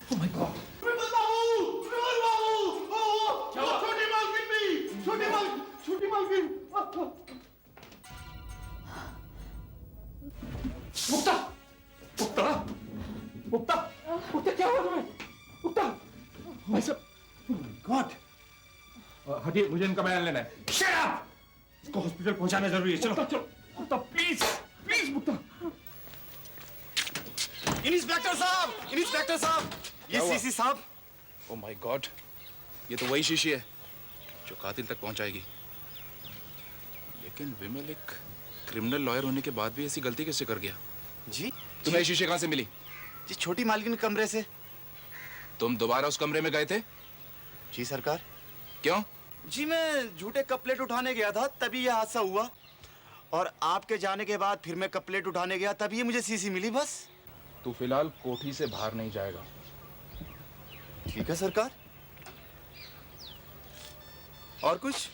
Oh my God! विमल बाबू! विमल बाबू! छोटी मालकिन भी! छोटी मालकिन! मुक्ता! मुक्ता! मुक्ता! मुक्ता क्या हुआ तुम्हें? मुक्ता! भाई साहब! Oh my God! हटिए, मुझे इनका बयान लेना है। Shut up! इसको हॉस्पिटल पहुंचाना जरूरी है। चलो चलो मुक्ता, प्लीज प्लीज मुक्ता। इंस्पेक्टर साहब, इंस्पेक्टर साहब, ये सीसी साहब। ओ माय गॉड, ये तो वही शीशी है जो कातिल तक पहुंचाएगी। लेकिन विमल एक क्रिमिनल लॉयर होने के बाद भी ऐसी गलती कैसे कर गया? जी तुम्हें शीशे कहां से मिली? जी छोटी मालकिन के कमरे से। तुम दोबारा उस कमरे में गए थे? जी सरकार। क्यों? जी मैं झूठे कप प्लेट उठाने गया था, तभी यह हादसा हुआ। और आपके जाने के बाद फिर मैं कप प्लेट उठाने गया, तभी मुझे सीसी मिली बस। तू फिलहाल कोठी से बाहर नहीं जाएगा। ठीक है सरकार। और कुछ?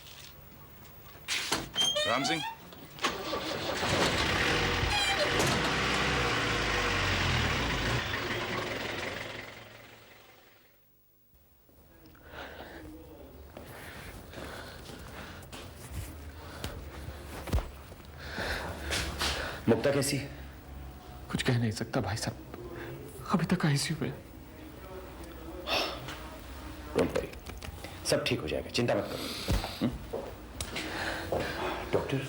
राम सिंह, मुक्ता कैसी? कुछ कह नहीं सकता भाई साहब, अभी तक आईसीयू में। डोंट वरी, सब ठीक हो जाएगा, चिंता मत करो। डॉक्टर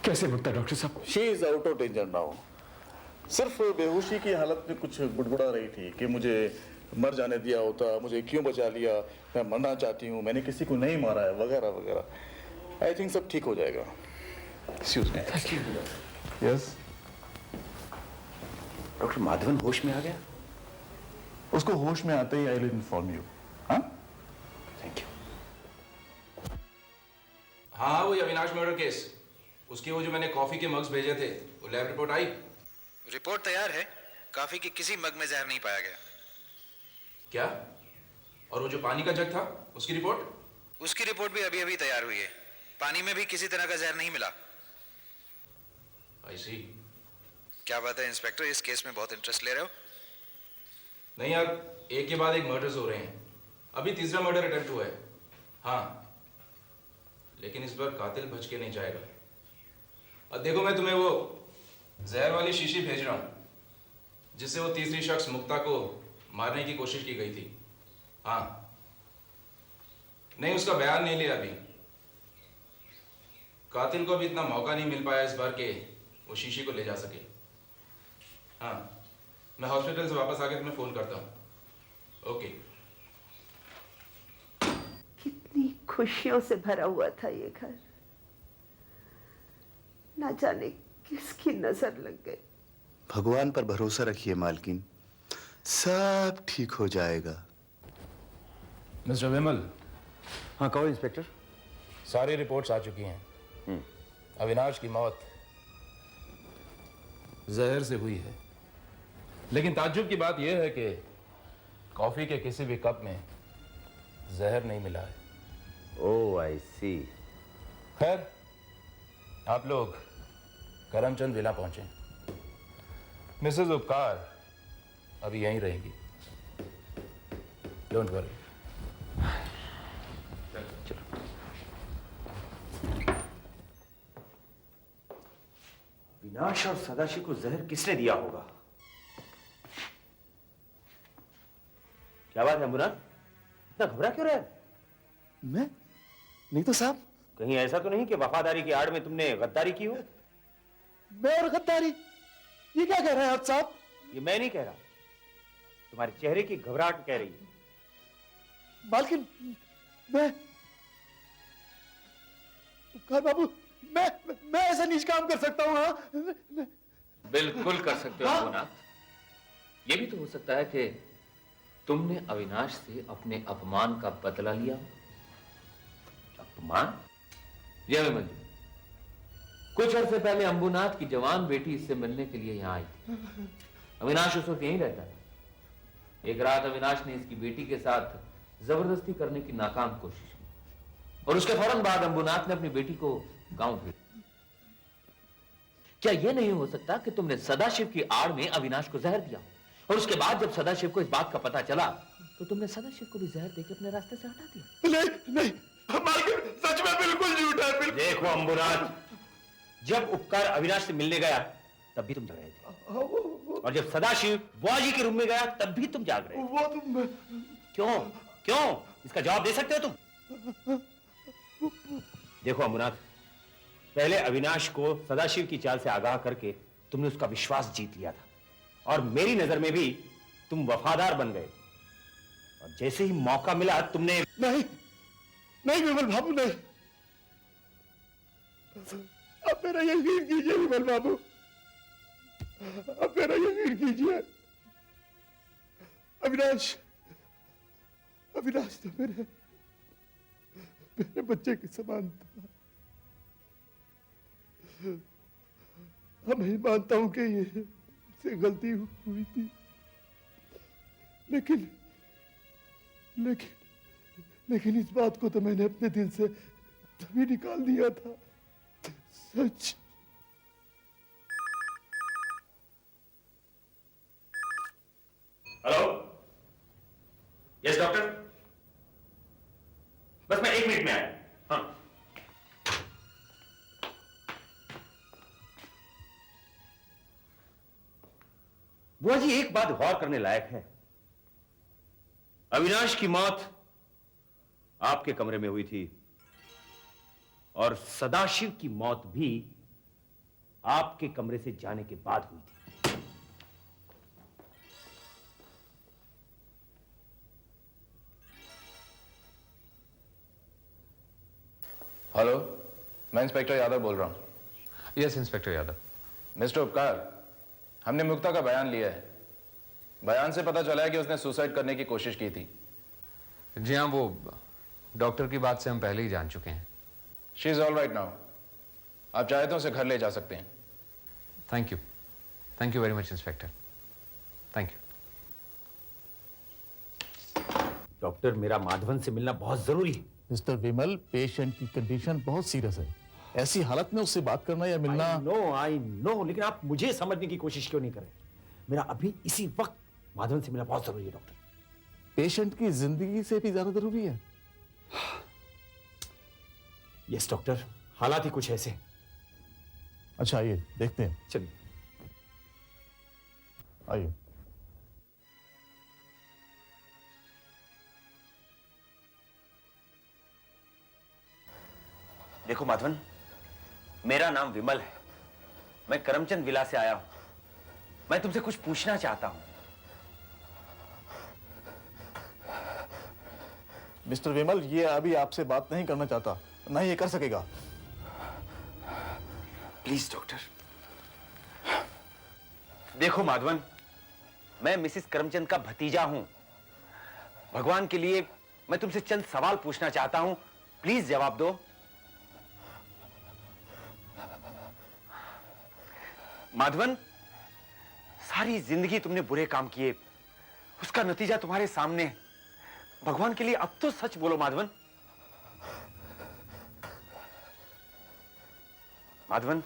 कैसे मुक्ता डॉक्टर साहब? She is out of danger now. सिर्फ बेहोशी की हालत में कुछ बुड़बुड़ा रही थी कि मुझे मर जाने दिया होता, मुझे क्यों बचा लिया, मैं मरना चाहती हूँ, मैंने किसी को नहीं मारा है, वगैरह वगैरह। आई थिंक सब ठीक हो जाएगा। Excuse me. Thank you. Yes. Doctor Madhavan होश में आ गया? उसको होश में आते ही आई विल इन्फॉर्म यू। हाँ, थैंक यू। हाँ वही अविनाश मर्डर केस, उसके वो जो मैंने कॉफी के मग्स भेजे थे, वो लैब रिपोर्ट आई? रिपोर्ट तैयार है, कॉफी के किसी मग में जहर नहीं पाया गया। क्या? और वो जो पानी का जग था, उसकी रिपोर्ट? उसकी रिपोर्ट भी अभी अभी तैयार हुई है, पानी में भी किसी तरह का जहर नहीं मिला। आई सी। क्या बात है इंस्पेक्टर, इस केस में बहुत इंटरेस्ट ले रहे हो? नहीं यार, एक के बाद एक मर्डर्स हो रहे हैं, अभी तीसरा मर्डर अटेम्प्ट हुआ है। हाँ, लेकिन इस बार कातिल बच के नहीं जाएगा। और देखो मैं तुम्हें वो जहर वाली शीशी भेज रहा हूं जिससे वो तीसरी शख्स मुक्ता को मारने की कोशिश की गई थी। हाँ, नहीं उसका बयान नहीं लिया अभी। कातिल को भी इतना मौका नहीं मिल पाया इस बार के वो शीशी को ले जा सके। हाँ, मैं हॉस्पिटल से वापस आके तुम्हें फोन करता हूँ। ओके। कितनी खुशियों से भरा हुआ था ये घर, ना जाने किसकी नजर लग गई। भगवान पर भरोसा रखिए मालकिन, सब ठीक हो जाएगा। मिस्टर विमल। हाँ कहो इंस्पेक्टर। सारी रिपोर्ट्स आ चुकी हैं। अविनाश की मौत जहर से हुई है, लेकिन ताज्जुब की बात यह है कि कॉफी के किसी भी कप में जहर नहीं मिला है। ओह आई सी। खैर, आप लोग करमचंद विला पहुंचे। मिसेस उपकार अभी यहीं रहेगी, डोंट वरी। विनाश और सदाशिव को जहर किसने दिया होगा? क्या बात है मुराद, इतना घबरा क्यों रहा है? मैं नहीं तो साहब। कहीं ऐसा तो नहीं कि वफादारी की आड़ में तुमने गद्दारी की हो? मैं और गद्दारी, ये क्या कह रहे हैं आप साहब? ये मैं नहीं कह रहा, तुम्हारे चेहरे की घबराहट कह रही है। मालकिन, मैं उपकार बाबू, मैं ऐसा नीच काम कर सकता हूँ? हाँ, बिल्कुल कर सकते हो अम्बुनाथ। ये भी तो हो सकता है कि तुमने अविनाश से अपने अपमान का बदला लिया। अपमान? जय विमल जी, कुछ अर्से पहले अंबुनाथ की जवान बेटी इससे मिलने के लिए यहाँ आई थी। अविनाश उस वक्त यहीं रहता था। एक रात अविनाश ने इसकी बेटी के साथ जबरदस्ती करने की नाकाम कोशिश की और उसके फौरन बाद अंबुनाथ ने अपनी बेटी को गांव भेजा। क्या यह नहीं हो सकता कि तुमने सदाशिव की आड़ में अविनाश को जहर दिया और उसके बाद जब सदाशिव को इस बात का पता चला तो तुमने सदाशिव को भी जहर देकर अपने रास्ते से हटा दिया? नहीं नहीं मालकिन, सच में बिल्कुल झूठ है। बिल्कुल। देखो अंबुनाथ, जब उपकार अविनाश से मिलने गया तब भी तुम जाग रहे थे, और जब सदाशिव बुआजी के रूम में गया तब भी तुम जाग रहे थे। वो तुम क्यों क्यों? इसका जवाब दे सकते हो तुम? देखो अमुनाथ, पहले अविनाश को सदाशिव की चाल से आगाह करके तुमने उसका विश्वास जीत लिया था और मेरी नजर में भी तुम वफादार बन गए और जैसे ही मौका मिला तुमने नहीं नहीं विमल बाबू, नहीं। अब मेरा यकीन कीजिए विमल बाबू, अब मेरा यकीन कीजिए। अविनाश अविनाश तो मेरे बच्चे के समान था। मैं मानता हूं कि ये से गलती हुई थी, लेकिन लेकिन लेकिन इस बात को तो मैंने अपने दिल से तभी निकाल दिया था। सच। हेलो, यस डॉक्टर, बस मैं 1 मिनट में आया। हाँ, बुआ जी एक बात गौर करने लायक है। अविनाश की मौत आपके कमरे में हुई थी और सदाशिव की मौत भी आपके कमरे से जाने के बाद हुई थी। हेलो, मैं इंस्पेक्टर यादव बोल रहा हूं। Yes inspector Yadav. मिस्टर उपकार, हमने मुक्ता का बयान लिया है। बयान से पता चला है कि उसने सुसाइड करने की कोशिश की थी। जी हाँ, वो डॉक्टर की बात से हम पहले ही जान चुके हैं। She is all right now. आप चाहे तो उसे घर ले जा सकते हैं। Thank you very much inspector, thank you. Doctor, मेरा माधवन से मिलना बहुत जरूरी है। मिस्टर विमल, पेशेंट की कंडीशन बहुत सीरियस है। ऐसी हालत में उससे बात करना या मिलना। आई नो, लेकिन आप मुझे समझने की कोशिश क्यों नहीं कर रहे? मेरा अभी इसी वक्त माधवन से मिलना बहुत जरूरी है डॉक्टर। पेशेंट की जिंदगी से भी ज्यादा जरूरी है। यस डॉक्टर, हालात ही कुछ ऐसे। अच्छा आइए देखते हैं। चलिए आइए। देखो माधवन, मेरा नाम विमल है। मैं करमचंद विला से आया हूं। मैं तुमसे कुछ पूछना चाहता हूं। मिस्टर विमल, ये अभी आपसे बात नहीं करना चाहता, ना ही ये कर सकेगा। Please doctor. देखो माधवन, मैं मिसेस करमचंद का भतीजा हूं। भगवान के लिए मैं तुमसे चंद सवाल पूछना चाहता हूं, प्लीज जवाब दो। माधवन, सारी जिंदगी तुमने बुरे काम किए, उसका नतीजा तुम्हारे सामने है। भगवान के लिए अब तो सच बोलो माधवन। माधवन,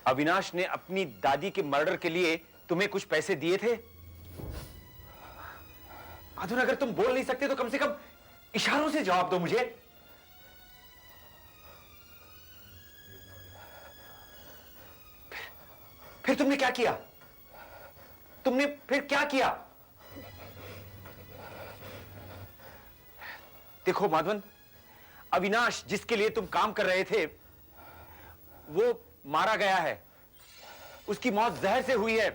अविनाश ने अपनी दादी के मर्डर के लिए तुम्हें कुछ पैसे दिए थे? माधवन, अगर तुम बोल नहीं सकते तो कम से कम इशारों से जवाब दो मुझे। फिर तुमने क्या किया? तुमने फिर क्या किया? देखो माधवन, अविनाश जिसके लिए तुम काम कर रहे थे वो मारा गया है। उसकी मौत जहर से हुई है।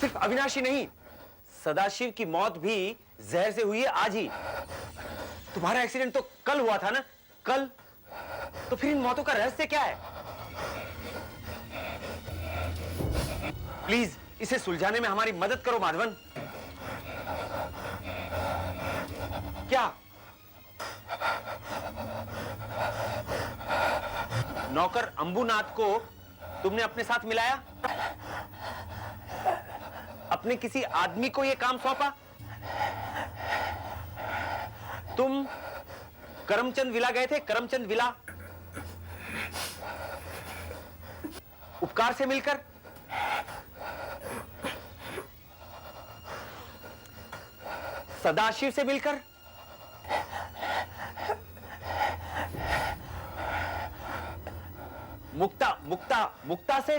सिर्फ अविनाश ही नहीं, सदाशिव की मौत भी जहर से हुई है आज ही। तुम्हारा एक्सीडेंट तो कल हुआ था ना? कल? तो फिर इन मौतों का रहस्य क्या है? प्लीज इसे सुलझाने में हमारी मदद करो माधवन। क्या नौकर अंबुनाथ को तुमने अपने साथ मिलाया? अपने किसी आदमी को यह काम सौंपा? तुम करमचंद विला गए थे? करमचंद विला उपकार से मिलकर? सदाशिव से मिलकर? मुक्ता से?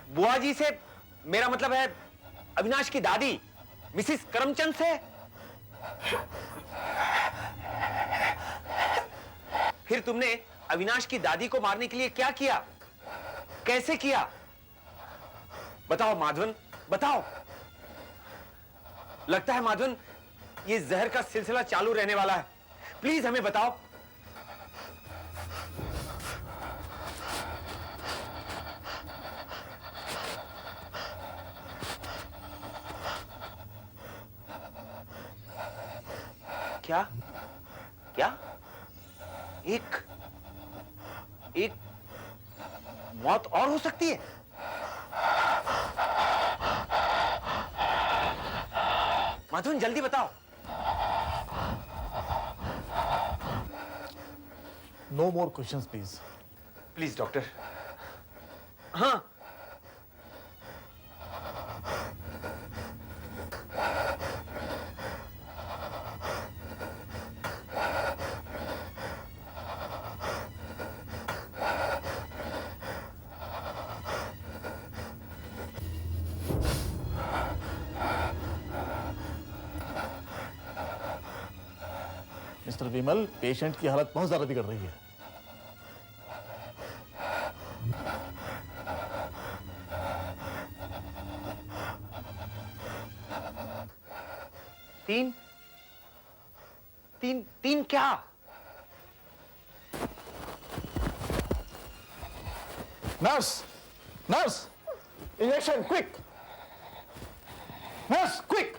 बुआ जी से मेरा मतलब है अविनाश की दादी मिसिस करमचंद से। फिर तुमने अविनाश की दादी को मारने के लिए क्या किया, कैसे किया? बताओ माधवन, बताओ। लगता है माधवन ये जहर का सिलसिला चालू रहने वाला है। प्लीज हमें बताओ। क्या क्या? एक मौत और हो सकती है? माधवन जल्दी बताओ। No more questions please. Please doctor. हाँ, मिस्टर विमल, पेशेंट की हालत बहुत ज्यादा बिगड़ रही है। तीन क्या? Nurse, nurse, injection quick. Nurse quick.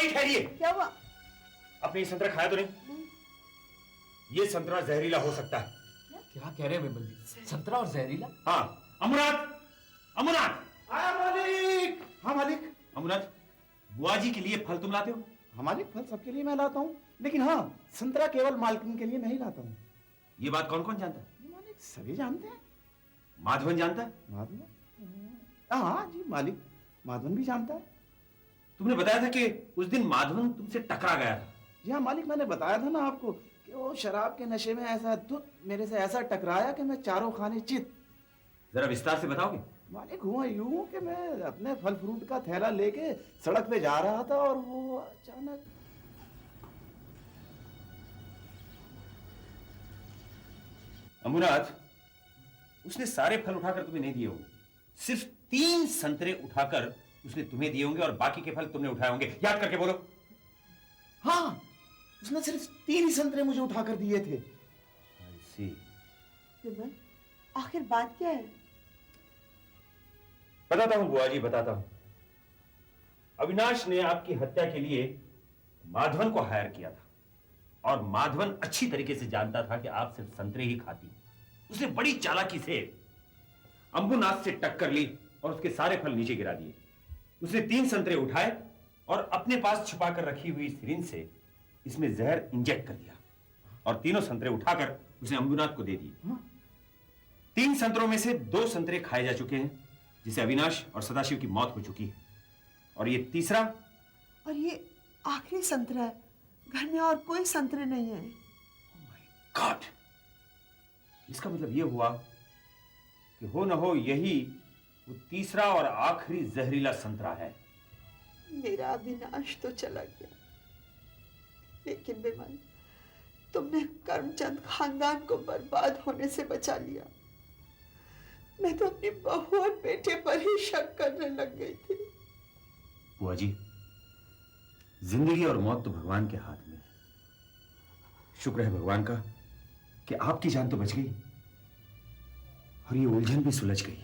ठहरिए। क्या हुआ? आपने ये संतरा खाया तो नहीं? ये संतरा जहरीला हो सकता है। क्या कह रहे हैं विमल जी? संतरा और जहरीला? हाँ। अमुनाथ, अमुनाथ। आया मालिक। हाँ मालिक। अमुनाथ, बुआ जी के लिए फल तुम लाते हो? हाँ मालिक, फल सबके लिए मैं लाता हूँ, लेकिन हाँ, संतरा केवल मालकिन के लिए मैं ही लाता हूँ। ये बात कौन कौन जानता है? मालिक सभी जानते हैं। माधवन जानता है? माधवन? हाँ जी मालिक, माधवन भी जानता है। तुमने बताया था कि उस दिन माधवन तुमसे टकरा गया था। जी हाँ मालिक, मैंने बताया था ना आपको कि वो शराब के नशे में ऐसा मेरे से ऐसा टकराया कि मैं चारों खाने चित। जरा विस्तार से बताओगे? मालिक हुआ यूं कि मैं अपने फल फ्रूट का थैला लेके सड़क पे जा रहा था और वो अचानक। अमुनाथ, उसने सारे फल उठाकर तुम्हें नहीं दिए होंगे। सिर्फ 3 संतरे उठाकर उसने तुम्हें दिए होंगे और बाकी के फल तुमने उठाए होंगे। याद करके बोलो। हाँ, उसने सिर्फ 3 ही संतरे मुझे उठाकर दिए थे। विमल, आखिर बात क्या है? बताता हूं बुआ जी, बताता हूं। अविनाश ने आपकी हत्या के लिए माधवन को हायर किया था और माधवन अच्छी तरीके से जानता था कि आप सिर्फ संतरे ही खाती। उसने बड़ी चालाकी से अंबुनाथ से टक्कर ली और उसके सारे फल नीचे गिरा दिए। उसने 3 संतरे उठाए और अपने पास छुपाकर रखी हुई सिरिंज से इसमें जहर इंजेक्ट कर दिया और तीनों संतरे उठाकर उसने अंबुनाथ को दे दिए। 3 संतरों में से 2 संतरे खाए जा चुके हैं, जिसे अविनाश और सदाशिव की मौत हो चुकी है, और ये तीसरा और ये आखिरी संतरा है। घर में और कोई संतरे नहीं है। गॉड! इसका मतलब यह हुआ कि हो न हो यही वो तीसरा और आखिरी जहरीला संतरा है। मेरा अविनाश तो चला गया, लेकिन विमल, तुमने करमचंद खानदान को बर्बाद होने से बचा लिया। मैं तो अपनी बहू और बेटे पर ही शक करने लग गई थी। बुआ जी, जिंदगी और मौत तो भगवान के हाथ में है। शुक्र है भगवान का कि आपकी जान तो बच गई और ये उलझन भी सुलझ गई।